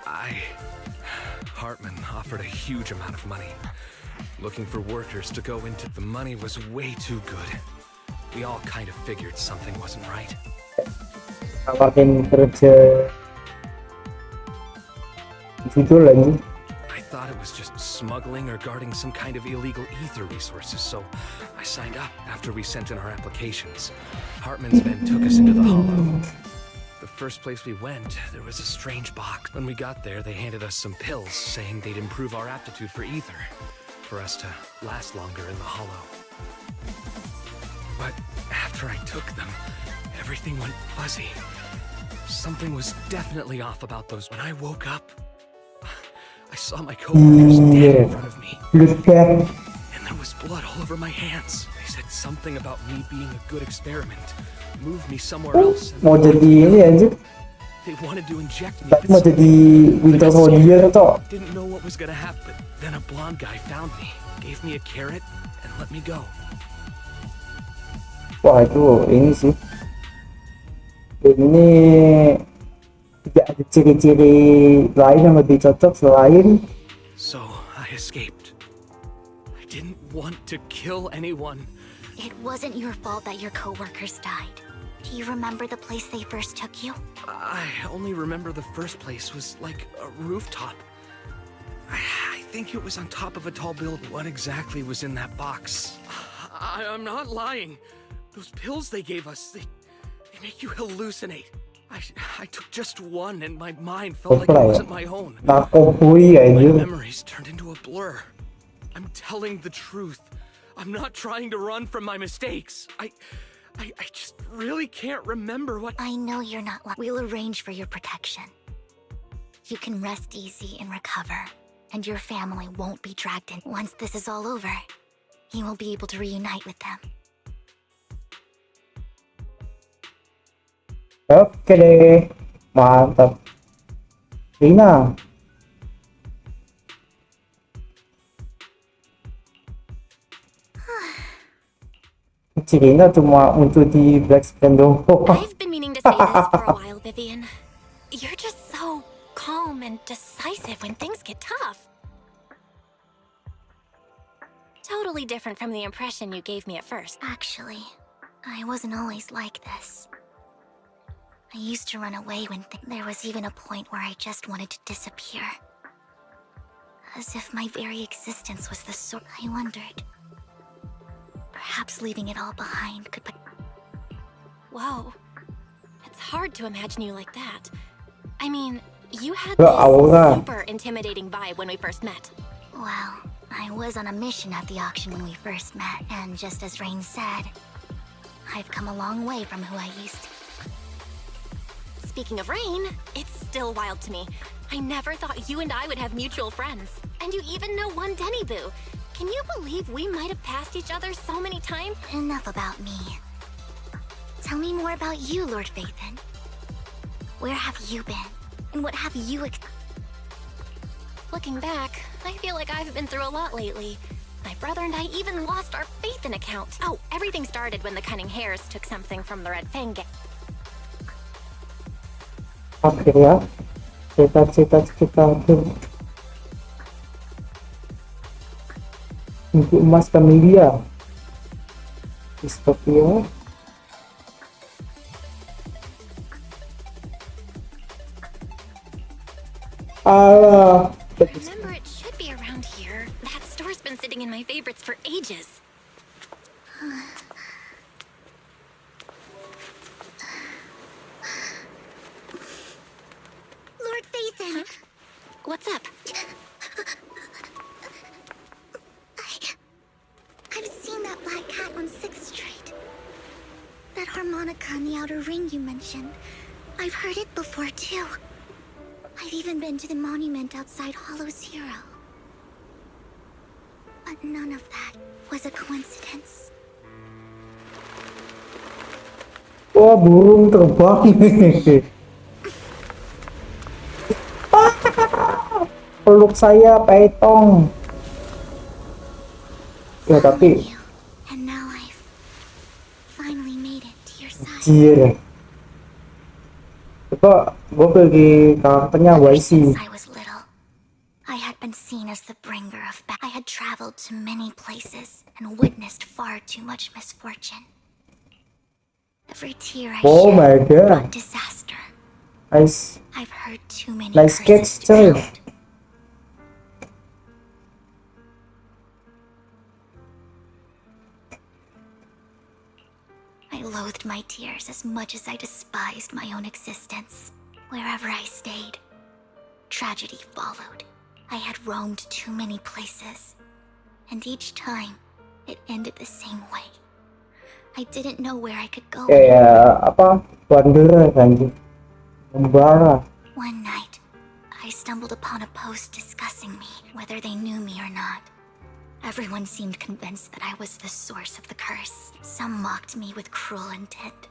Hartman offered a huge amount of money. Looking for workers to go into... The money was way too good. We all kind of figured something wasn't right. Makin kerja judul lagi. I thought it was just smuggling or guarding some kind of illegal ether resources, so I signed up after we sent in our applications. Hartman's men took us into the hollow. The first place we went, there was a strange box. When we got there, they handed us some pills, saying they'd improve our aptitude for ether, for us to last longer in the hollow. But after I took them, everything went fuzzy. Something was definitely off about those. When I woke up, I saw my coworkers dead in front of me. And there was blood all over my hands. They said something about me being a good experiment. Moved me somewhere else. Mau jadi ini anjir. They wanted to inject me. Mau jadi Winter Soldier atau? Didn't know what was gonna happen. Then a blonde guy found me, gave me a carrot, and let me go. Wah itu ini sih. Ini tidak ada ciri-ciri lain yang lebih cocok selain. So I escaped. I didn't want to kill anyone. It wasn't your fault that your coworkers died. Do you remember the place they first took you? I only remember the first place was like a rooftop. I think it was on top of a tall building. What exactly was in that box? I'm not lying. Those pills they gave us, they make you hallucinate. I took just one and my mind felt like it wasn't my own. My memories turned into a blur. I'm telling the truth. I'm not trying to run from my mistakes. I just really can't remember what... I know you're not lying. We'll arrange for your protection. You can rest easy and recover, and your family won't be dragged in. Once this is all over, you will be able to reunite with them. Oke deh, mantap. Ini. 「cirinya cuma muncul di Black Span doang. I've been meaning to say this for a while, Vivian. You're just so calm and decisive when things get tough. Totally different from the impression you gave me at first. Actually, I wasn't always like this. I used to run away when there was even a point where I just wanted to disappear. As if my very existence was the sort. I wondered. Perhaps leaving it all behind could put. Whoa. It's hard to imagine you like that. I mean, you had Ya this Allah. super intimidating vibe when we first met. Well, I was on a mission at the auction when we first met, and just as Rain said, I've come a long way from who I used to. Speaking of Rain, it's still wild to me. I never thought you and I would have mutual friends. And you even know one Denny Boo. Can you believe we might have passed each other so many times? Enough about me. Tell me more about you, Lord Phaethon. Where have you been? And what have you Looking back, I feel like I've been through a lot lately. My brother and I even lost our Phaethon account. Oh, everything started when the Cunning Hares took something from the Red Fang gang. Akhirnya cita-cita akhir untuk emas Camellia distopia. Allah. Remember, it should be around here. That store's been sitting in my favorites for ages. Lord Phaethon! What's up? I've seen that black cat on 6th Street. That harmonica in the outer ring you mentioned. I've heard it before, too. I've even been to the monument outside Hollow Zero. But none of that was a coincidence. Wah, burung terbang. Peluk saya, Paitong. Ya, tapi And now I've finally made it to your side. anjir. Coba gue pergi karakternya YC. Since I was little, I had been seen as the bringer of I had traveled to many places and witnessed far too much misfortune. Every tear I Oh my shed God. brought disaster. Nice, I've heard too many nice curses sketch to coy. count. I loathed my tears as much as I despised my own existence. Wherever I stayed, tragedy followed. I had roamed too many places, and each time, it ended the same way. I didn't know where I could go. Kayak apa? Wanderer kan, membara. One night, I stumbled upon a post discussing me, whether they knew me or not. Everyone seemed convinced that I was the source of the curse. Some mocked me with cruel intent.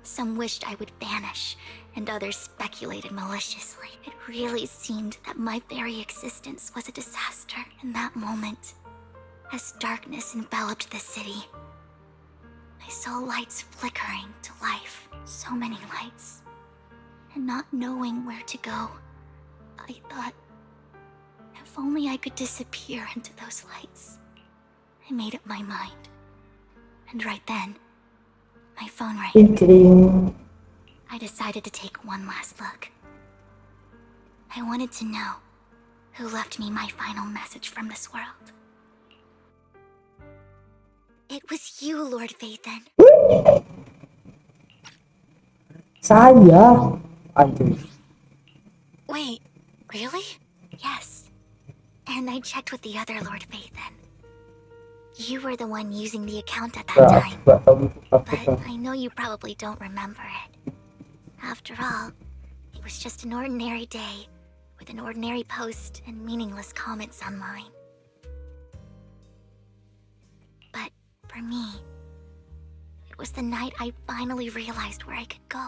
Some wished I would vanish, and others speculated maliciously. It really seemed that my very existence was a disaster. In that moment, as darkness enveloped the city, I saw lights flickering to life. So many lights. And not knowing where to go, I thought, if only I could disappear into those lights. I made up my mind. And right then, my phone rang. Inkling. I decided to take one last look. I wanted to know who left me my final message from this world. It was you, Lord Phaethon. Saya. Anjir. Wait, really? Yes. And I checked with the other Lord Phaethon. You were the one using the account at that Gak, time. gak tahu But apa. I know you probably don't remember it. After all, it was just an ordinary day with an ordinary post and meaningless comments online. But for me, it was the night I finally realized where I could go.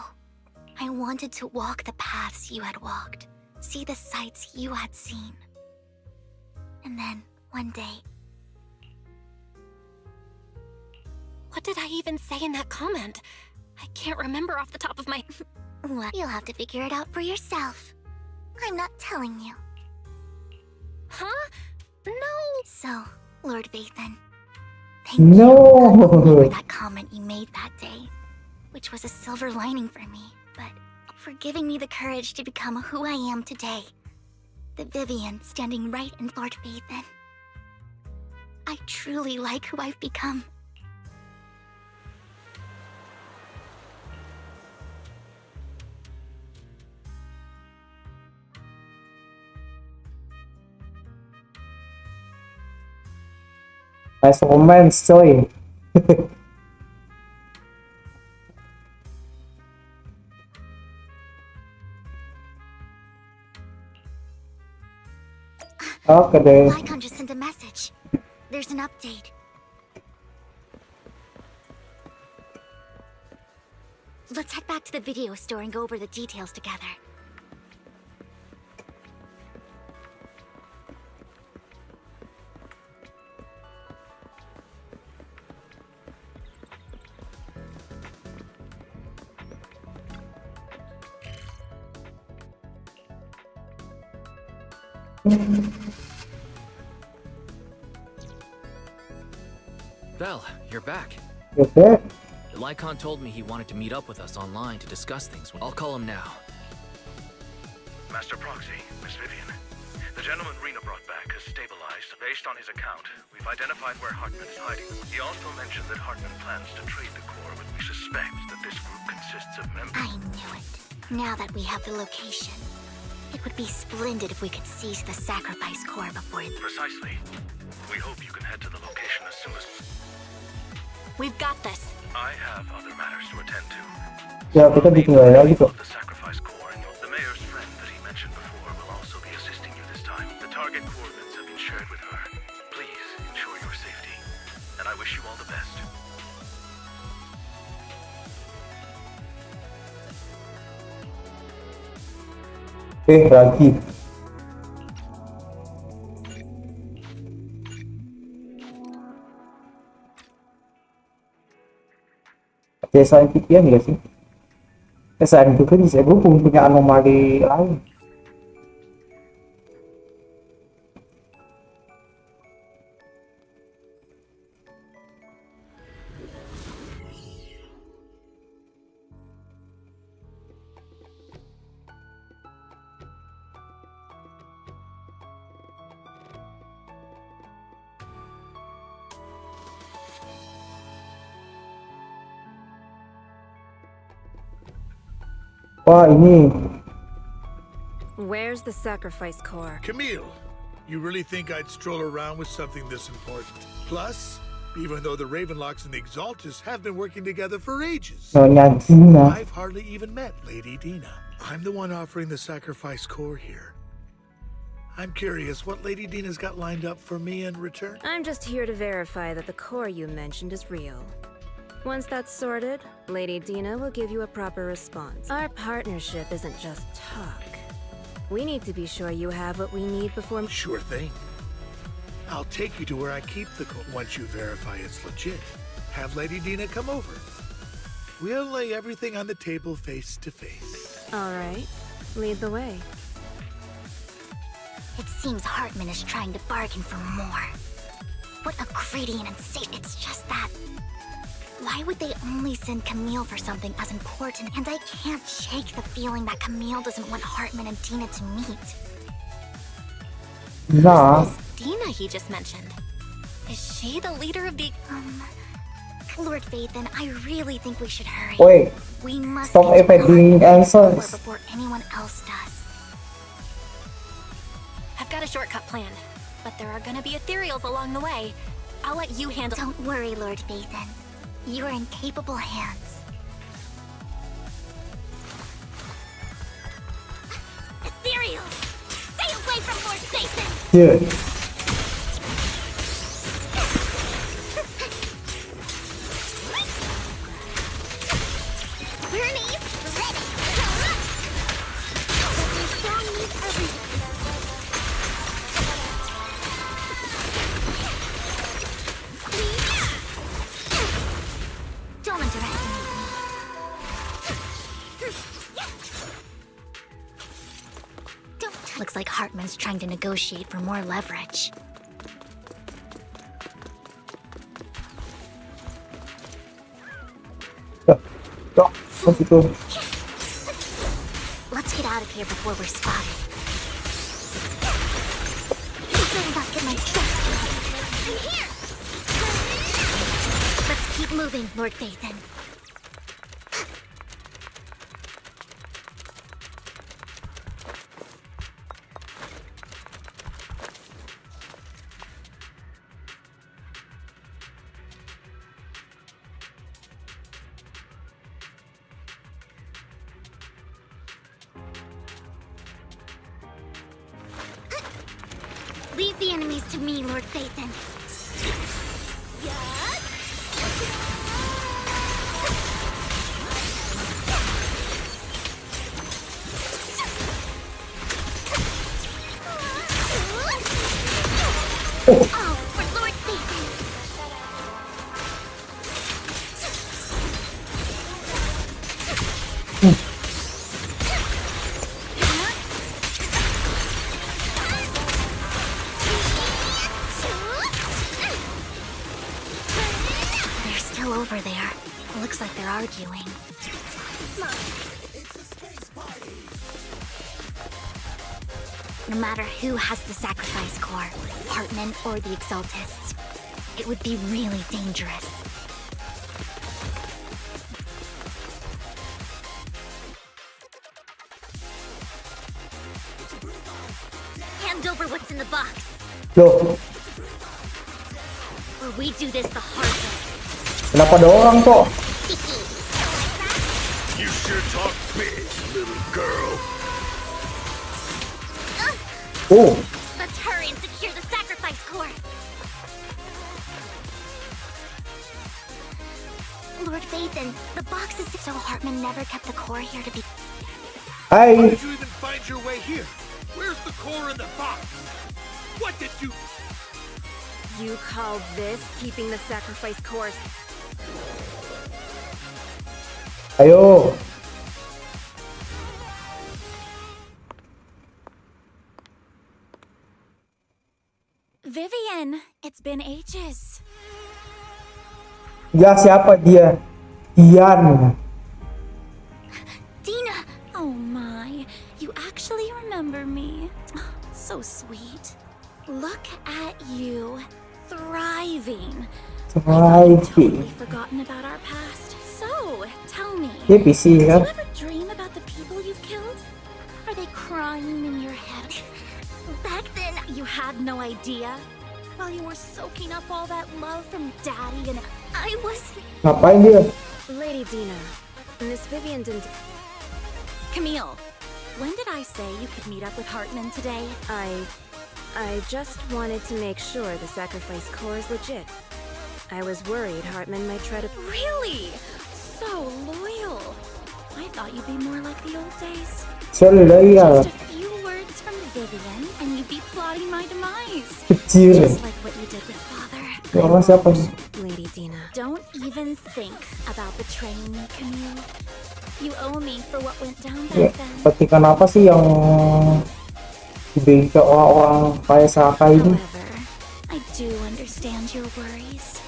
I wanted to walk the paths you had walked, see the sights you had seen. And then, one day, What did I even say in that comment? I can't remember off the top of my... Well, you'll have to figure it out for yourself. I'm not telling you. Huh? No! So, Lord Vathan, thank you for that comment you made that day, which was a silver lining for me, but for giving me the courage to become who I am today. The Vivian standing right in Lord Vathan. I truly like who I've become. Nice romance, coy. Oke deh. Lycon just sent a message. There's an update. Let's head back to the video store and go over the details together. Val, you're back. Okay. Lycon told me he wanted to meet up with us online to discuss things. I'll call him now. Master Proxy, Miss Vivian. The gentleman Rena brought back has stabilized. Based on his account, we've identified where Hartman is hiding. He also mentioned that Hartman plans to trade the core with. We suspect that this group consists of members. I knew it. Now that we have the location, it would be splendid if we could seize the sacrifice core before... Precisely. We hope you can head to the location as soon as... We've got this. I have other matters to attend to. Ya, kita ditinggalin lagi kok. The sacrifice core and the mayor's friend that he mentioned before will also be assisting you this time. The target coordinates have been shared with her. Please ensure your safety. And I wish you all the best. Lagi. Desa impian nggak sih? Desa itu kan bisa gue punya anomali lain. Wah, ini. Where's the sacrifice core? Camille, you really think I'd stroll around with something this important? Plus, even though the Ravenlocks and the Exaltus have been working together for ages, I've hardly even met Lady Dina. I'm the one offering the sacrifice core here. I'm curious what Lady Dina's got lined up for me in return. I'm just here to verify that the core you mentioned is real. Once that's sorted, Lady Dina will give you a proper response. Our partnership isn't just talk. We need to be sure you have what we need before... Sure thing. I'll take you to where I keep the core. Once you verify it's legit, have Lady Dina come over. We'll lay everything on the table face to face. All right. Lead the way. It seems Hartman is trying to bargain for more. What a greedy and insane... It's just that... Why would they only send Camille for something as important? And I can't shake the feeling that Camille doesn't want Hartman and Dina to meet. Nah. Who's this Dina he just mentioned? Is she the leader of the... Lord Vathan, I really think we should hurry. Wait. We must Stop get to evading answers. before anyone else does. I've got a shortcut planned, but there are gonna be ethereals along the way. I'll let you handle... Don't worry, Lord Vathan. You are in capable hands. Ethereals! Stay away from Lord Vathan! Yeah. Looks like Hartman's trying to negotiate for more leverage. Let's get out of here before we're spotted. Better not get my dress wet. I'm here! Let's keep moving, Lord Phaethon. Leave the enemies to me, Lord Phaethon. Oh, for Lord Phaethon. They're still over there. Looks like they're arguing. No matter who has the sacrifice core, Hartman or the Exaltists, it would be really dangerous. Hand over what's in the box. Loh, Or we do this the hard way. kenapa ada orang kok? You sure talk big, little girl. Oh, Let's hurry and secure the sacrifice core. Lord Phaethon, the box is so Hartman never kept the core here to be. How hai. did you even find your way here? Where's the core in the box? What did you... You call this keeping the sacrifice course? Ayo. Vivian, it's been ages. Ya, siapa dia? Dian. Dina! Oh my, you actually remember me. So sweet. Look at you, thriving. Thriving. Totally forgotten about our past. So, tell me, Dia PC do you kan? ever dream about the people you've killed? Are they crying in your head? Back then, you had no idea. While you were soaking up all that love from Daddy and I was... Ngapain dia? Lady Dina, Miss Vivian didn't... Camille, when did I say you could meet up with Hartman today? I just wanted to make sure the sacrifice core is legit. I was worried Hartman might try to... Really? So loyal. I thought you'd be more like the old days. Sorry lah ya. Just a few words from Vivian and you'd be plotting my demise. Kecil. Just like what you did with Father. Ya orang siapa sih? Lady Dina. Don't even think about betraying me, Camille. You owe me for what went down Ya, back then. petikan apa sih yang diberi ke orang-orang kayak Saka ini? However, I do understand your worries.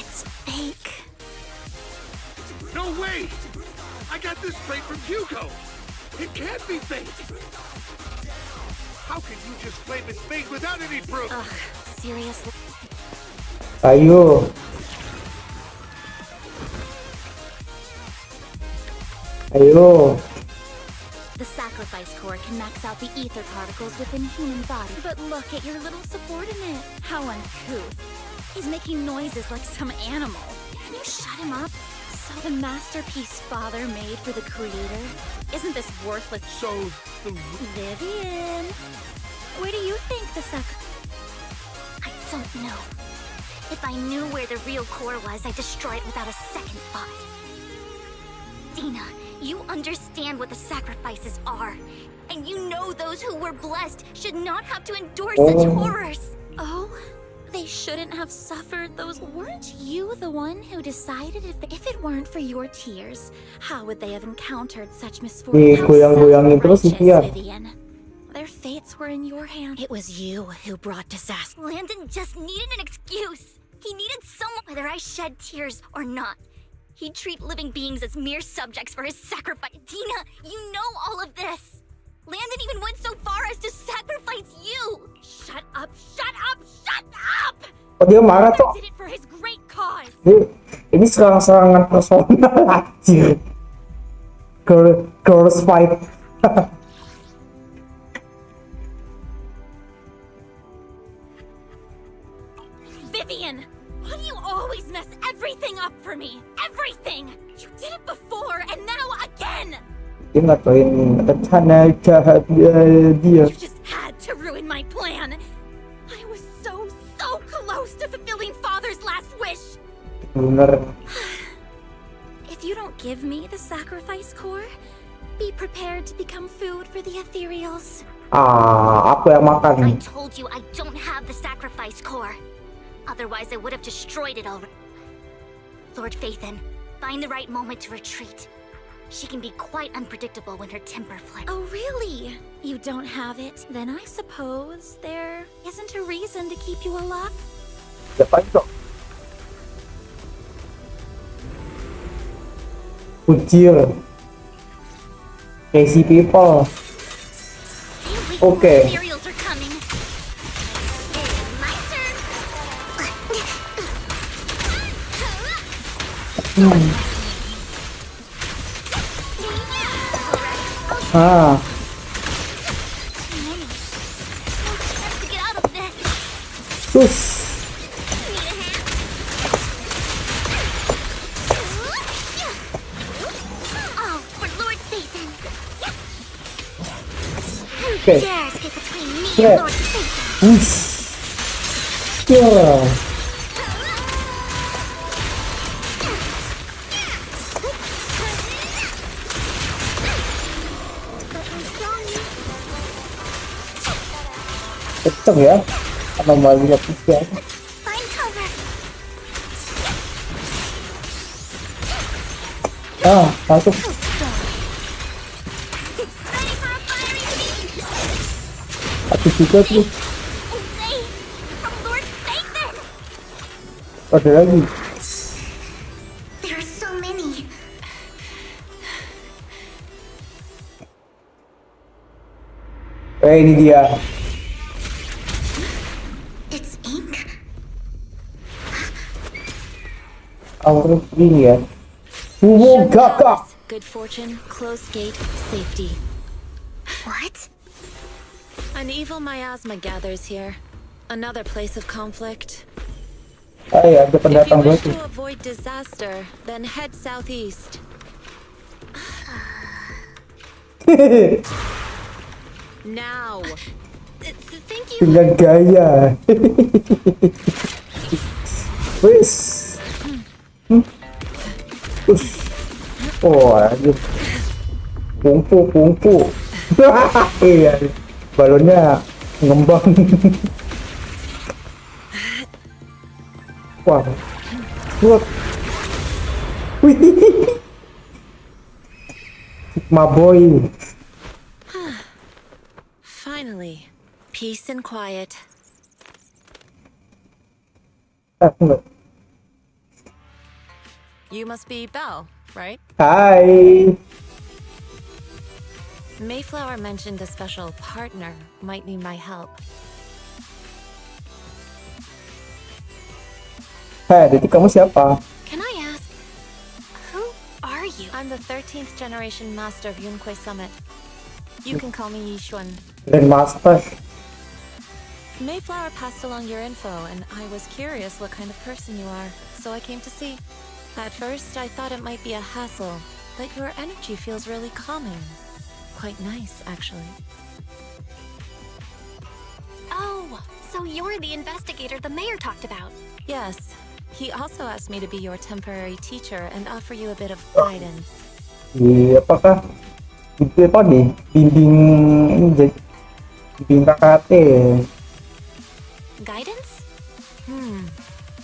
It's fake. No way! I got this straight from HUGO! It can't be fake! How can you just claim it's fake without any proof? Ugh, seriously. Ayo. Ayo. The sacrifice core can max out the ether particles within human body. But look at your little subordinate. How uncouth. He's making noises like some animal. Can you shut him up? So the masterpiece Father made for the Creator? Isn't this worthless? So, the... Vivian, where do you think the I don't know. If I knew where the real core was, I'd destroy it without a second thought. Dina, you understand what the sacrifices are. And you know those who were blessed should not have to endure such horrors. Oh, they shouldn't have suffered those. Weren't you the one who decided if it weren't for your tears, how would they have encountered such misfortune? Digoyang-goyangin terus sih dia. Vivian. Their fate were in your hands. It was you who brought disaster. Landon just needed an excuse. He needed someone, whether I shed tears or not. He'd treat living beings as mere subjects for his sacrifice. Dina, you know all of this. Landon even went so far as to sacrifice you. Shut up, shut up, shut up! Oh, dia marah tuh. Did it for his great cause. Ini serangan personal anjir. Girls fight. Vivian, why do you always mess everything up for me? Everything! You did it before, and now again! Dia ngatain rencana jahat dia. You just had to ruin my plan. I was so close to fulfilling Father's last wish. Bener. If you don't give me the sacrifice core, be prepared to become food for the ethereals. Aku yang makan. I told you I don't have the sacrifice core. Otherwise, I would have destroyed it already. Lord Phaethon, find the right moment to retreat. She can be quite unpredictable when her temper flips. Oh, really? You don't have it? Then I suppose there isn't a reason to keep you alive? Siapa itu? Kucil. Crazy people. Okay. Materials are coming. My turn. Sus. Oh, for Lord Phaethon. Okay. Dares get between me Yeah. and Lord Phaethon. Wush. Yeah. Kenceng ya, anomalinya tiga. Find cover. Masuk. Aku juga tuh. Away from Lord Phaethon. Ada lagi. There are so many. Ini dia. It's ink. Aura ini ya. HUGO gagak. Good fortune, closed gate, safety. What? An evil miasma gathers here. Another place of conflict. Ada If you pendatang wish baru. to avoid disaster, then head southeast. Now. Thank you. Dengan gaya. Wis. Oh, anjir. Kungfu. Iya. Balonnya ngembang. Wah. What? Wih. Sigma boy. Finally, peace and quiet. Enggak. You must be Belle, right? Hai. Mayflower mentioned a special partner might need my help. Jadi kamu siapa? Can I ask, who are you? I'm the 13th generation master of Yunque Summit. You can call me Yixuan. Grandmaster. Mayflower passed along your info, and I was curious what kind of person you are, so I came to see. At first, I thought it might be a hassle, but your energy feels really calming. Quite nice, actually. Oh, so you're the investigator the mayor talked about. Yes. He also asked me to be your temporary teacher and offer you a bit of guidance. Apakah itu apa nih? Bimbing ini jadi bimbing KKT. Guidance?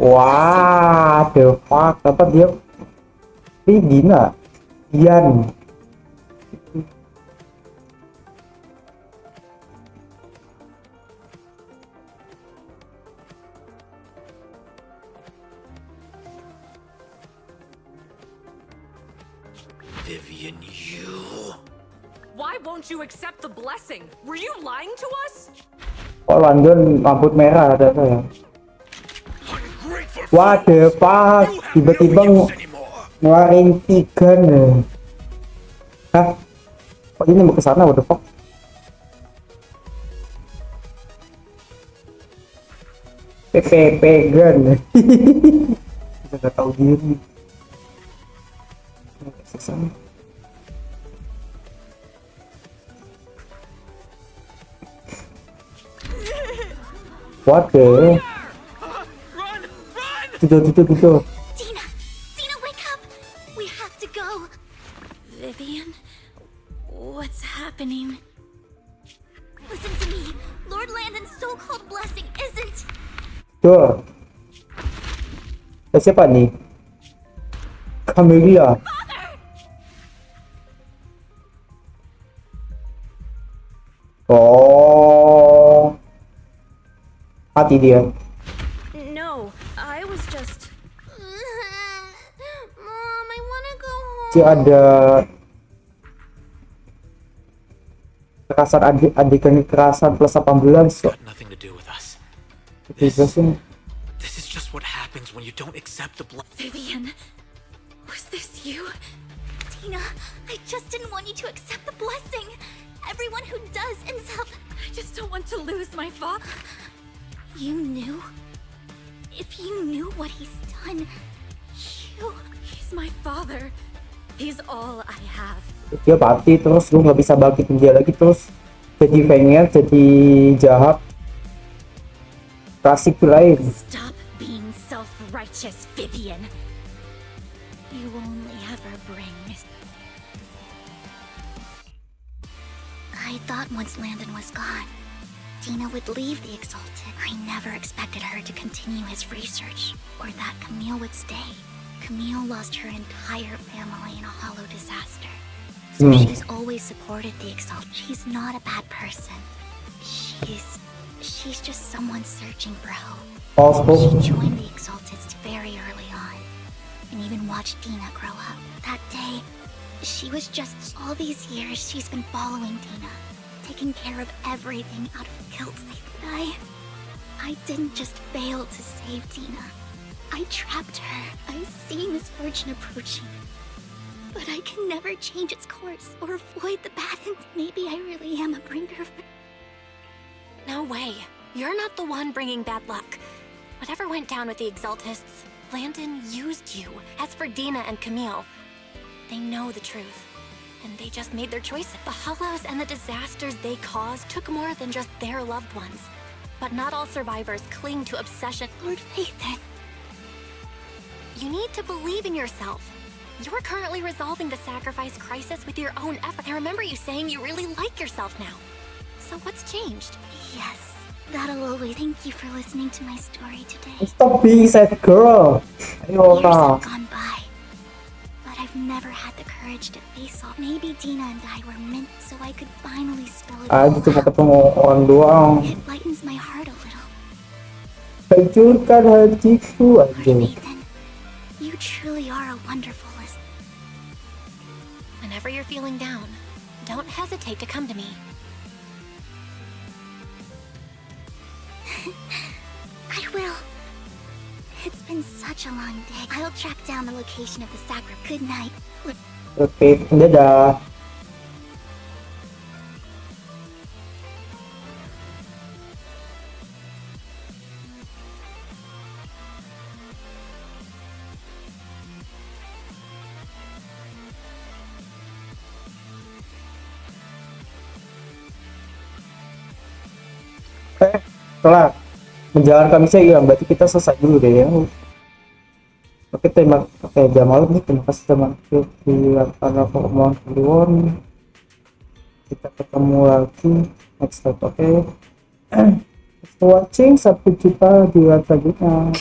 Wah, the fuck, apa dia? Ini Dina, Ian. Vivian, you. Why won't you accept the blessing? Were you lying to us? Kok London rambut merah ada saya. What the fuck? Tiba-tiba ngeluarin 3 nih. Hah? Kok ini mau ke sana? What the fuck? PPP gun. Udah tahu diri. Kesana. What the? Tuh. Dina, wake up! We have to go. Vivian? What's happening? Listen to me. Lord Landon's so-called blessing isn't. Tuh. Siapa nih? Camelia. Oh. Mati dia. No, I was just... Mom, I wanna go home. Masih ada kekerasan adegan kekerasan plus 18. Nothing to do with us. This is just what happens when you don't accept the Vivian, was this you? Dina, I just didn't want you to accept the blessing. Everyone who does ends up... I just don't want to lose my father. You knew? If you knew what he's done, He's my father. He's all I have. Dia mati terus lu nggak bisa bangkitin dia lagi, terus jadi pengen jadi jahat. Klasik lain. Stop being self-righteous, Vivian. You only ever bring mis... I thought once Landon was gone, Dina would leave the Exalted. I never expected her to continue his research, or that Camille would stay. Camille lost her entire family in a hollow disaster. So she's always supported the Exalted. She's not a bad person. She's just someone searching for hope. She joined the Exalteds very early on, and even watched Dina grow up. That day, she was just... All these years, she's been following Dina, taking care of everything out of guilt. I didn't just fail to save Dina. I trapped her. I see misfortune approaching. But I can never change its course or avoid the bad end. Maybe I really am a bringer of... No way. You're not the one bringing bad luck. Whatever went down with the Exaltists, Landon used you. As for Dina and Camille, they know the truth. And they just made their choices. The Hollows and the disasters they caused took more than just their loved ones. But not all survivors cling to obsession. Lord Phaethon. You need to believe in yourself. You're currently resolving the sacrifice crisis with your own effort. I remember you saying you really like yourself now. So what's changed? Yes, that'll always... Thank you for listening to my story today. Stop being sad girl. Years have gone by, but I've never had the courage to face all. Maybe Dina and I were meant so I could finally spill it all Aja cuma out. ketemu orang doang. It lightens my heart a little. Hancurkan hatiku aja. You truly are a wonderful listener. Whenever you're feeling down, don't hesitate to come to me. I will. It's been such a long day. I'll track down the location of the sacrament. Good night. Oke, dadah. Setelah menjalankan misi hilang, berarti kita selesai dulu deh ya. Oke, jam malam nih, terima kasih teman di karena Pokemon Kliwon. Kita ketemu lagi next time, oke. Thanks for watching, sampai jumpa di video selanjutnya.